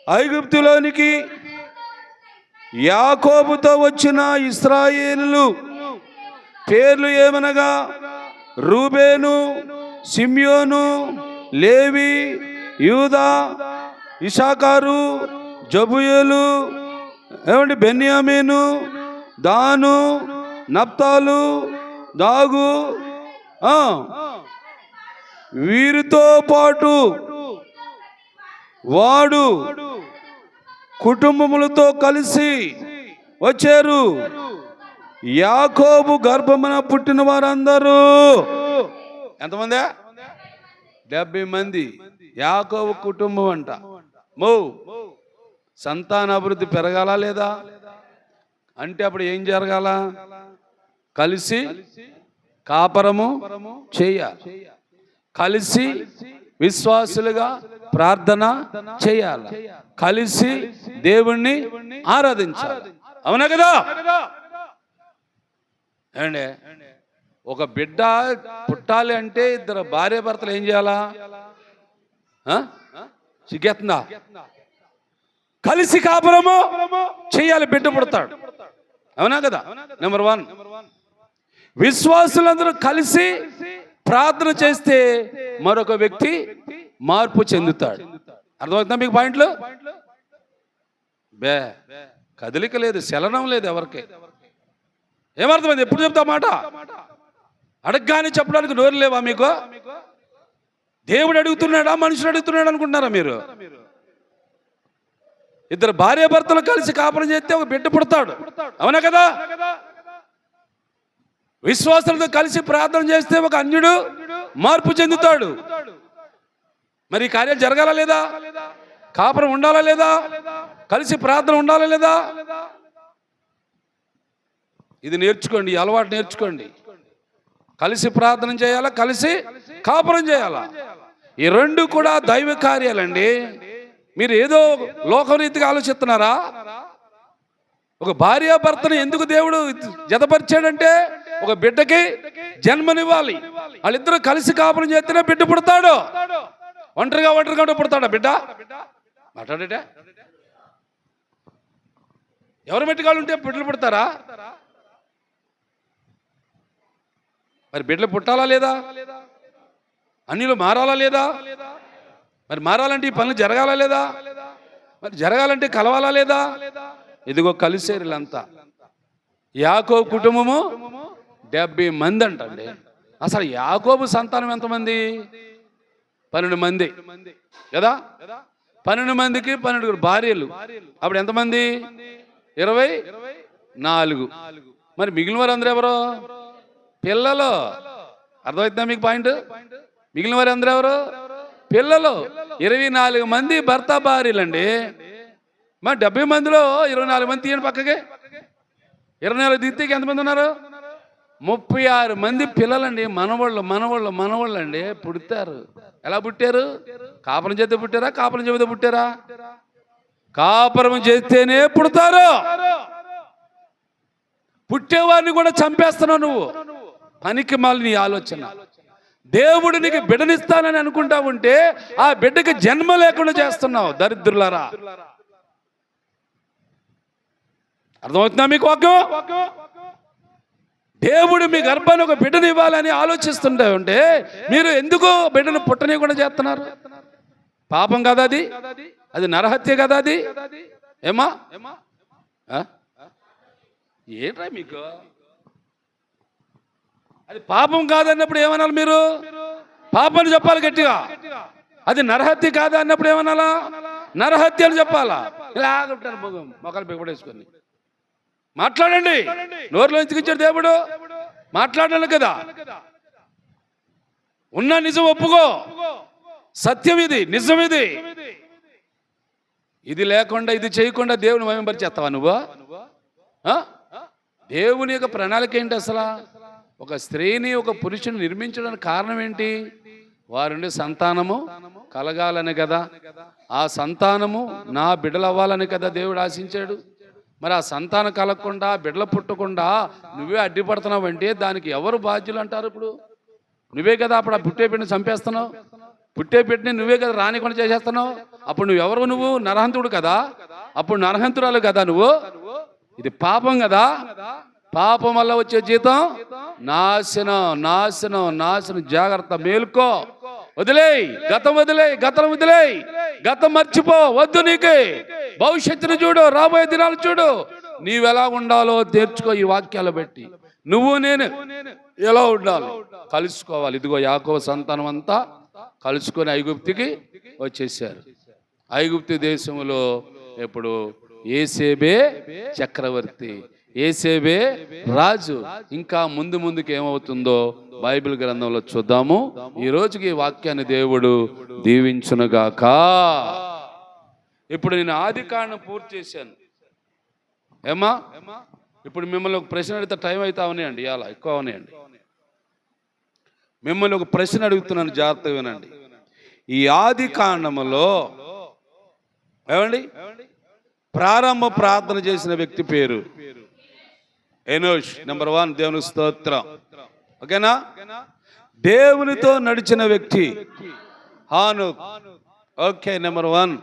Speaker 1: ఐగుప్తులోనికి యాకోబుతో వచ్చిన ఇశ్రాయేలు పేర్లు ఏమనగా రూబేను, సిమ్యోను, లేవి, యూదా, ఇషాకారు, జబూయేలు, ఏమండి బెన్యామీను, దాను, నప్తాలు, దాగు. వీరితో పాటు వాడు కుటుంబములతో కలిసి వచ్చారు. యాకోబు గర్భమున పుట్టిన వారందరూ ఎంతమంది? 70 మంది. యాకోబు కుటుంబం అంట. సంతానాభివృద్ధి పెరగాలా లేదా అంటే అప్పుడు ఏం జరగాల? కలిసి కాపరము చేయాలి, కలిసి విశ్వాసులుగా ప్రార్థన చేయాలి, కలిసి దేవుణ్ణి ఆరాధించాలి. అవునా కదా? ఏమండి, ఒక బిడ్డ పుట్టాలి అంటే ఇద్దరు భార్య భర్తలు ఏం చేయాలా? సిగ్గేస్తుందా? కలిసి కాపురము చేయాలి, బిడ్డ పుడతాడు. అవునా కదా? నెంబర్ 1. విశ్వాసులందరూ కలిసి ప్రార్థన చేస్తే మరొక వ్యక్తి మార్పు చెందుతాడు. అర్థమవుతుందా మీకు పాయింట్లు? కదలిక లేదు, చలనం లేదు ఎవరికి. ఏమర్థమైంది? ఎప్పుడు చెప్తా మాట? అడగగానే చెప్పడానికి నోరు లేవా మీకు? దేవుడు అడుగుతున్నాడా, మనుషుడు అడుగుతున్నాడు అనుకుంటున్నారా మీరు? ఇద్దరు భార్య భర్తలు కలిసి కాపురం చేస్తే ఒక బిడ్డ పుడతాడు. అవునా కదా? విశ్వాసులతో కలిసి ప్రార్థన చేస్తే ఒక అన్యుడు మార్పు చెందుతాడు. మరి ఈ కార్యాలు జరగాలా లేదా? కాపురం ఉండాలా లేదా? కలిసి ప్రార్థన ఉండాలా లేదా? ఇది నేర్చుకోండి, ఈ అలవాటు నేర్చుకోండి. కలిసి ప్రార్థన చేయాలా, కలిసి కాపురం చేయాలా. ఈ రెండు కూడా దైవ కార్యాలండి. మీరు ఏదో లోకరీతిగా ఆలోచిస్తున్నారా? ఒక భార్యాభర్తను ఎందుకు దేవుడు జతపరిచాడంటే ఒక బిడ్డకి జన్మనివ్వాలి. వాళ్ళిద్దరూ కలిసి కాపురం చేస్తేనే బిడ్డ పుడతాడు. ఒంటరిగా పుడతాడా బిడ్డ? మాట్లాడేట ఎవరు మెట్టుకాళ్ళు ఉంటే బిడ్డలు పుడతారా? మరి బిడ్డలు పుట్టాలా లేదా? అన్నిలు మారాలా లేదా? మరి మారాలంటే ఈ పనులు జరగాలా లేదా? మరి జరగాలంటే కలవాలా లేదా? ఇదిగో కలిసేరు వీళ్ళంతా. యాకోబు కుటుంబము 70 మంది అంటండి. అసలు యాకోబు సంతానం ఎంతమంది? 12 మంది కదా. 12 మందికి 12 భార్యలు. అప్పుడు ఎంతమంది? 24. మరి మిగిలిన వారు అందరూ ఎవరు? పిల్లలు. అర్థమవుతుందా మీకు పాయింట్? మిగిలిన వారు అందరూ ఎవరు? పిల్లలు. 24 మంది భర్త భార్యలండి. మరి 70 మందిలో 24 మంది తీయండి పక్కకి. 24 తీస్తే ఎంతమంది ఉన్నారు? 36 మంది పిల్లలండి. మనవాళ్ళు అండి పుడతారు. ఎలా పుట్టారు? కాపురం చేస్తే పుట్టారా? కాపురం చెబితే పుట్టారా? కాపురం చేస్తేనే పుడతారు. పుట్టేవారిని కూడా చంపేస్తున్నావు నువ్వు. పనికి మాలి నీ ఆలోచన. దేవుడు నీకు బిడ్డనిస్తానని అనుకుంటా ఉంటే ఆ బిడ్డకి జన్మ లేకుండా చేస్తున్నావు. దరిద్రులారా, అర్థమవుతుందా మీకు వాక్యం? దేవుడు మీ గర్భాన్ని ఒక బిడ్డని ఇవ్వాలని ఆలోచిస్తుంటా ఉంటే మీరు ఎందుకు బిడ్డను పుట్టనీయకుండా చేస్తున్నారు? పాపం కదా అది? అది నరహత్య కదా అది? ఏమా ఏంట్రా మీకు? అది పాపం కాదన్నప్పుడు ఏమనాలి మీరు? పాపని చెప్పాలి గట్టిగా. అది నరహత్య కాదా అన్నప్పుడు ఏమనాలా? నరహత్య అని చెప్పాలా? ఇలా మొక్కలు పెట్టుకొని మాట్లాడండి. నోరులో ఇచ్చాడు దేవుడు, మాట్లాడాలి కదా. ఉన్న నిజం ఒప్పుకో. సత్యం ఇది, నిజం ఇది. ఇది లేకుండా, ఇది చేయకుండా దేవుని మహిమపరిచేస్తావా నువ్వు? దేవుని యొక్క ప్రణాళిక ఏంటి అసలు? ఒక స్త్రీని ఒక పురుషుని నిర్మించడానికి కారణం ఏంటి? వారుండే సంతానము కలగాలని కదా. ఆ సంతానము నా బిడ్డలు అవ్వాలని కదా దేవుడు ఆశించాడు. మరి ఆ సంతానం కలగకుండా, బిడ్డలు పుట్టకుండా నువ్వే అడ్డుపడుతున్నావు అంటే దానికి ఎవరు బాధ్యులు అంటారు? ఇప్పుడు నువ్వే కదా అప్పుడు ఆ పుట్టే బిడ్డని చంపేస్తున్నావు. పుట్టే బిడ్డని నువ్వే కదా రానికుండా చేసేస్తున్నావు. అప్పుడు నువ్వెవరు? నువ్వు నరహంతుడు కదా. అప్పుడు నరహంతురాలు కదా నువ్వు. ఇది పాపం కదా. పాపం వల్ల వచ్చే జీతం నాశనం, నాశనం, నాశనం. జాగ్రత్త, మేలుకో. వదిలేయ్ గతం, వదిలేయ్ గతం మర్చిపో. వద్దు నీకే. భవిష్యత్తును చూడు, రాబోయే దినాలు చూడు. నీవెలా ఉండాలో తీర్చుకో. ఈ వాక్యాలు పెట్టి నువ్వు నేను ఎలా ఉండాలి కలుసుకోవాలి. ఇదిగో యాకోబు సంతానం అంతా కలుసుకొని ఐగుప్తుకి వచ్చేసారు. ఐగుప్తు దేశంలో ఇప్పుడు ఏసేబే చక్రవర్తి, ఏసేబే రాజు. ఇంకా ముందుకు ఏమవుతుందో బైబిల్ గ్రంథంలో చూద్దాము. ఈ రోజుకి ఈ వాక్యాన్ని దేవుడు దీవించునుగాక. ఇప్పుడు నేను ఆదికాండం పూర్తి చేశాను. ఏమా ఇప్పుడు మిమ్మల్ని ఒక ప్రశ్న అడిగితే టైం అయితే అవనాయండి, ఇలా ఎక్కువ అవనాయండి. మిమ్మల్ని ఒక ప్రశ్న అడుగుతున్నాను, జాగ్రత్తగా వినండి. ఈ ఆదికాండములో ఏమండి ప్రారంభ ప్రార్థన చేసిన వ్యక్తి పేరు ఎనోష్. నెంబర్ 1, దేవునికి స్తోత్రం. ఓకేనా? దేవునితో నడిచిన వ్యక్తి హానోక్. Okay, number 1.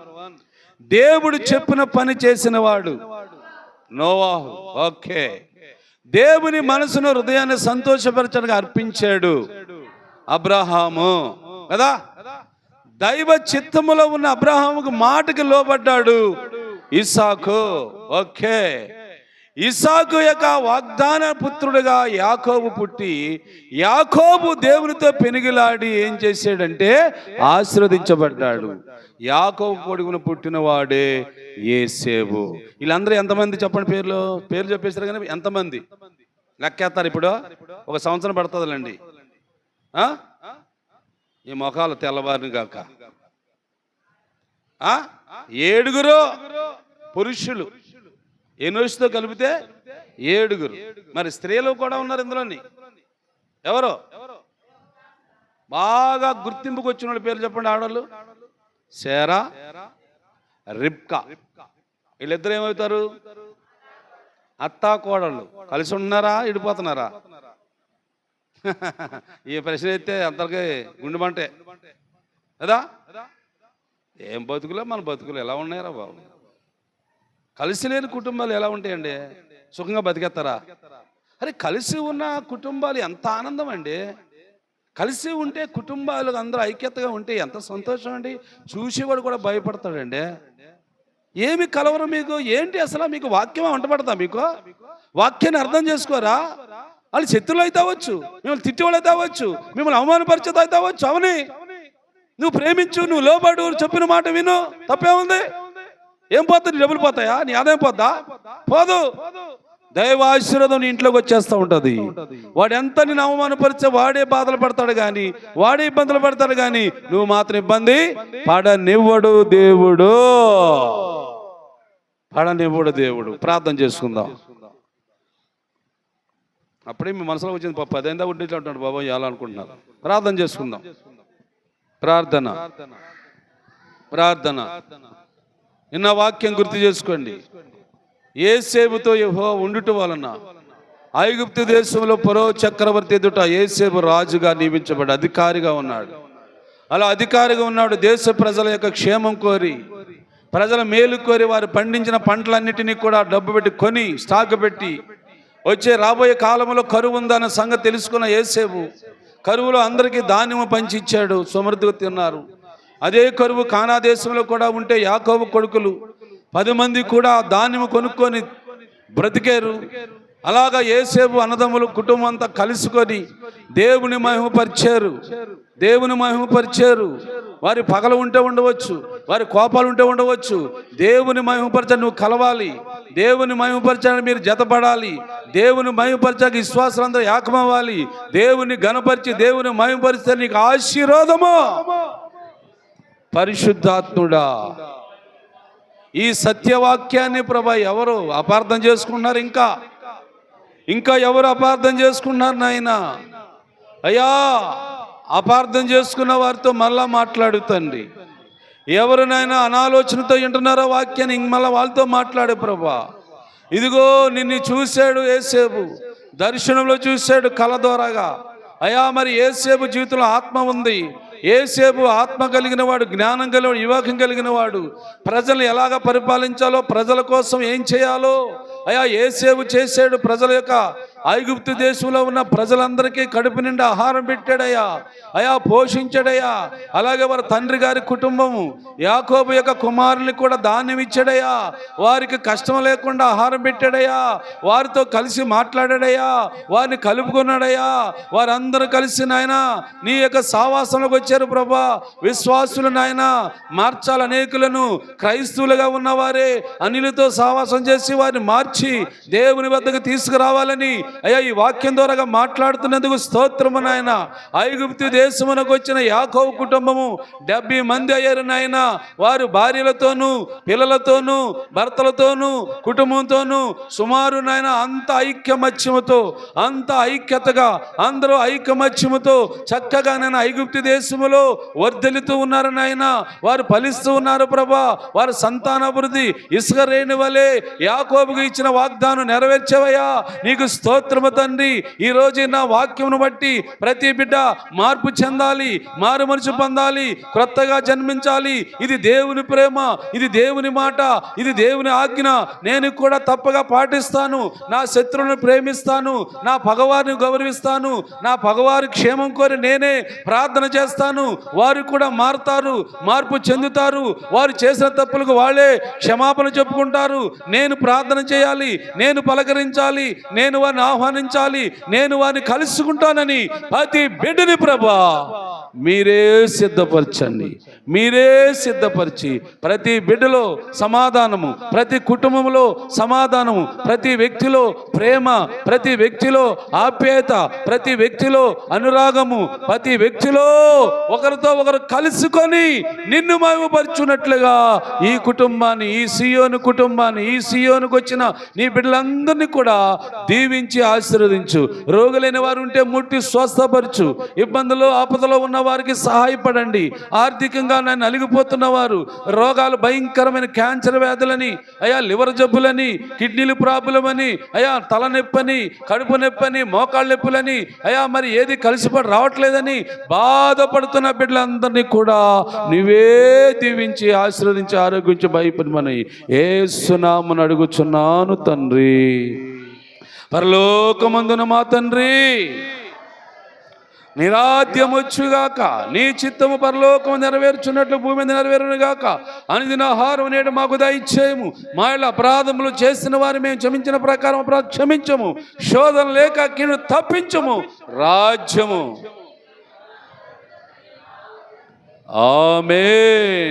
Speaker 1: దేవుడు చెప్పిన పని చేసిన వాడు నోవాహు. ఓకే. దేవుని మనసును, హృదయాన్ని సంతోషపరచడానికి అర్పించాడు అబ్రహాము కదా. దైవ చిత్తములో ఉన్న అబ్రహాముకు మాటకి లోబడ్డాడు ఇస్సాకు. ఓకే. ఇస్సాకు యొక్క వాగ్దాన పుత్రుడుగా యాకోబు పుట్టి, యాకోబు దేవునితో పెనుగులాడి ఏం చేశాడంటే ఆశీర్వదించబడ్డాడు. యాకోబు కొడుకును పుట్టిన వాడే యేసేపు. వీళ్ళందరూ ఎంతమంది చెప్పండి? పేర్లు చెప్పేసారు కానీ ఎంతమంది లెక్కేస్తారు? ఇప్పుడు ఒక సంవత్సరం పడుతుందిలేండి. ఈ మొఖాలు తెల్లవారిని కాక 7 పురుషులు, ఎనోషుతో కలిపితే 7. మరి స్త్రీలు కూడా ఉన్నారు ఇందులోని. ఎవరు బాగా గుర్తింపుకు వచ్చిన వాళ్ళ పేర్లు చెప్పండి. ఆడవాళ్ళు శారా, రిబ్కా. వీళ్ళిద్దరు ఏమవుతారు? అత్తా కోడళ్ళు కలిసి ఉంటున్నారా, విడిపోతున్నారా? ఈ ప్రశ్న అయితే అందరికీ గుండెమంటే కదా. ఏం బతుకులే మన బతుకులు ఎలా ఉన్నాయరా బాబు? కలిసి లేని కుటుంబాలు ఎలా ఉంటాయండి? సుఖంగా బతికేస్తారా? అరే కలిసి ఉన్న కుటుంబాలు ఎంత ఆనందం అండి. కలిసి ఉంటే కుటుంబాలు అందరూ ఐక్యతగా ఉంటే ఎంత సంతోషం అండి. చూసేవాడు కూడా భయపడతాడండి. ఏమి కలవరం మీకు? ఏంటి అసలు మీకు వాక్యం వంటపడతా? మీకు వాక్యాన్ని అర్థం చేసుకోరా? వాళ్ళు శత్రువులు అయితే అవ్వచ్చు, మిమ్మల్ని తిట్టేవాళ్ళు అయితే అవ్వచ్చు, మిమ్మల్ని అవమానపరిచేది అయితే అవ్వచ్చు. అవని నువ్వు ప్రేమించు, నువ్వు లోబడు, చెప్పిన మాట విను, తప్పేముంది? ఏం పోతుంది? నీ డబ్బులు పోతాయా? నీ ఆదాయం పోద్దా? పోదు. దైవ ఆశీర్వాదం నీ ఇంట్లోకి వచ్చేస్తూ ఉంటుంది. వాడు ఎంత నేను అవమానపరిచే వాడే బాధలు పడతాడు కానీ, వాడే ఇబ్బందులు పడతాడు కానీ, నువ్వు మాత్రం ఇబ్బంది పడనివ్వడు దేవుడు. పడనివ్వడు దేవుడు. ప్రార్థన చేసుకుందాం. అప్పుడే మీ మనసులో వచ్చింది, పాప 10 అయిందా ఉండి అంటున్నాడు బాబా ఎలా అనుకుంటున్నారు. ప్రార్థన చేసుకుందాం. ప్రార్థన ప్రార్థన నిన్న వాక్యం గుర్తు చేసుకోండి. యేసేపుతో యెహోవా ఉండుట వలన ఐగుప్తు దేశంలో ఫరో చక్రవర్తి ఎదుట యేసేపు రాజుగా నియమించబడి అధికారిగా ఉన్నాడు. అలా అధికారిగా ఉన్నాడు. దేశ ప్రజల యొక్క క్షేమం కోరి, ప్రజల మేలు కోరి, వారు పండించిన పంటలన్నిటినీ కూడా డబ్బు పెట్టి కొని స్టాక్ పెట్టి, వచ్చే రాబోయే కాలంలో కరువు ఉందన్న సంగతి తెలుసుకున్న యేసేపు కరువులో అందరికీ ధాన్యము పంచి ఇచ్చాడు. సమృద్ధిగా తిన్నారు. అదే కరువు కానా దేశంలో కూడా ఉంటే యాకోబు కొడుకులు 10 మంది కూడా ధాన్యము కొనుక్కొని బ్రతికారు. అలాగా యేసేపు అన్నదమ్ములు కుటుంబం అంతా కలుసుకొని దేవుని మహిమపరిచారు. దేవుని మహిమపరిచారు. వారి పగలు ఉంటే ఉండవచ్చు, వారి కోపాలు ఉంటే ఉండవచ్చు. దేవుని మహిమపరచాలి, నువ్వు కలవాలి. దేవుని మహిమపరచాలని మీరు జతపడాలి. దేవుని మహిమపరచాక విశ్వాసులందరూ ఏకమవ్వాలి. దేవుని గణపరిచి దేవుని మహిమపరిస్తే నీకు ఆశీర్వాదము. పరిశుద్ధాత్ముడా, ఈ సత్యవాక్యాన్ని ప్రభా ఎవరు అపార్థం చేసుకున్నారు? ఇంకా ఎవరు అపార్థం చేసుకున్నారు నాయన? అయ్యా, అపార్థం చేసుకున్న వారితో మళ్ళా మాట్లాడుతండి. ఎవరినైనా అనాలోచనతో వింటున్నారో వాక్యాన్ని మళ్ళీ వాళ్ళతో మాట్లాడే ప్రభా. ఇదిగో నిన్ను చూశాడు యేసేపు, దర్శనంలో చూశాడు కళ ద్వారాగా. అయ్యా, మరి యేసేపు జీవితంలో ఆత్మ ఉంది. యేసేపు ఆత్మ కలిగిన వాడు, జ్ఞానం కలిగిన వాడు, వివేకం కలిగిన వాడు. ప్రజలు ఎలాగ పరిపాలించాలో, ప్రజల కోసం ఏం చేయాలో అయ్యా యేసేపు చేశాడు. ప్రజల యొక్క ఐగుప్తు దేశంలో ఉన్న ప్రజలందరికీ కడుపు నిండా ఆహారం పెట్టాడయ్యా. అయా పోషించాడయ్యా. అలాగే వారి తండ్రి గారి కుటుంబము యాకోబు యొక్క కుమారుని కూడా ధాన్యం ఇచ్చాడయ్యా. వారికి కష్టం లేకుండా ఆహారం పెట్టాడయ్యా. వారితో కలిసి మాట్లాడాడయ్యా. వారిని కలుపుకున్నాడయ్యా. వారందరూ కలిసి నాయన నీ యొక్క సావాసంలోకి వచ్చారు ప్రభా. విశ్వాసులు నాయన మార్చాలి. అనేకులను క్రైస్తవులుగా ఉన్నవారే అన్యులతో సావాసం చేసి వారిని మార్చి దేవుని వద్దకు తీసుకురావాలని అయ్యా ఈ వాక్యం ద్వారా మాట్లాడుతున్నందుకు స్తోత్రము నాయన. ఐగుప్తు దేశమునకు వచ్చిన యాకోబు కుటుంబము 70 మంది అయ్యారు నాయన. వారు భార్యలతోనూ పిల్లలతోనూ భర్తలతోనూ కుటుంబంతోనూ సుమారు నాయన అంత ఐక్యమత్యముతో, అంత ఐక్యతగా అందరూ ఐకమత్యముతో చక్కగా నాయన ఐగుప్తు దేశములో వర్ధిల్లుతూ ఉన్నారు నాయన. వారు ఫలిస్తూ ఉన్నారు ప్రభా. వారి సంతానాభివృద్ధి ఇసుక రేణి వలె యాకోబుకు ఇచ్చిన వాగ్దానం నెరవేర్చవయ్యా. నీకు స్తోత్రము తండ్రి. ఈ రోజు నా వాక్యమును బట్టి ప్రతి బిడ్డ మార్పు చెందాలి, మారు మనసు పొందాలి, క్రొత్తగా జన్మించాలి. ఇది దేవుని ప్రేమ, ఇది దేవుని మాట, ఇది దేవుని ఆజ్ఞ. నేను కూడా తప్పగా పాటిస్తాను. నా శత్రువులను ప్రేమిస్తాను, నా పగవారిని గౌరవిస్తాను, నా పగవారి క్షేమం కోరి నేనే ప్రార్థన చేస్తాను. వారు కూడా మారుతారు, మార్పు చెందుతారు. వారు చేసిన తప్పులకు వాళ్ళే క్షమాపణ చెప్పుకుంటారు. నేను ప్రార్థన చేయాలి, నేను పలకరించాలి, నేను వారిని ఆహ్వానించాలి, నేను వారిని కలుసుకుంటానని ప్రతి బిడ్డని ప్రభా మీరే సిద్ధపరచండి. మీరే సిద్ధపరిచి ప్రతి బిడ్డలో సమాధానము, ప్రతి కుటుంబంలో సమాధానము, ప్రతి వ్యక్తిలో ప్రేమ, ప్రతి వ్యక్తిలో ఆప్యాయత, ప్రతి వ్యక్తిలో అనురాగము, ప్రతి వ్యక్తిలో ఒకరితో ఒకరు కలుసుకొని నిన్ను మహిమపరచున్నట్లుగా ఈ కుటుంబాన్ని, ఈ సియోను కుటుంబాన్ని, ఈ సియోనుకు వచ్చిన నీ బిడ్డలందరినీ కూడా దీవించి ఆశీర్వదించు. రోగులైన వారు ఉంటే ముట్టి స్వస్థపరచు. ఇబ్బందులు ఆపదలో ఉన్న వారికి సహాయపడండి. ఆర్థికంగా నలిగిపోతున్న వారు, రోగాలు భయంకరమైన క్యాన్సర్ వ్యాధులని, అయా లివర్ జబ్బులని, కిడ్నీలు ప్రాబ్లం అని, అయా తలనొప్పని, కడుపు నొప్పని, మోకాళ్ళ నొప్పులని, అయా మరి ఏది కలిసిపడి రావట్లేదని బాధపడుతున్న బిడ్డలందరినీ కూడా నీవే దీవించి ఆశీర్వదించి ఆరోగ్యించి భయపడమని యేసు నామమున అడుగుచున్నాను తండ్రి. పరలోకమందున మా తండ్రి, నిరాద్యమొచ్చుగాక, నీ చిత్తము పరలోకము నెరవేర్చున్నట్లు భూమి మీద నెరవేరునుగాక. అనుదిన ఆహారం నేడు మాకు దయచేయము. మా ఇళ్ళ అపరాధములు చేసిన వారు మేము క్షమించిన ప్రకారం అపరాధం క్షమించము. శోధన లేక కీడు తప్పించము. రాజ్యము ఆమేన్.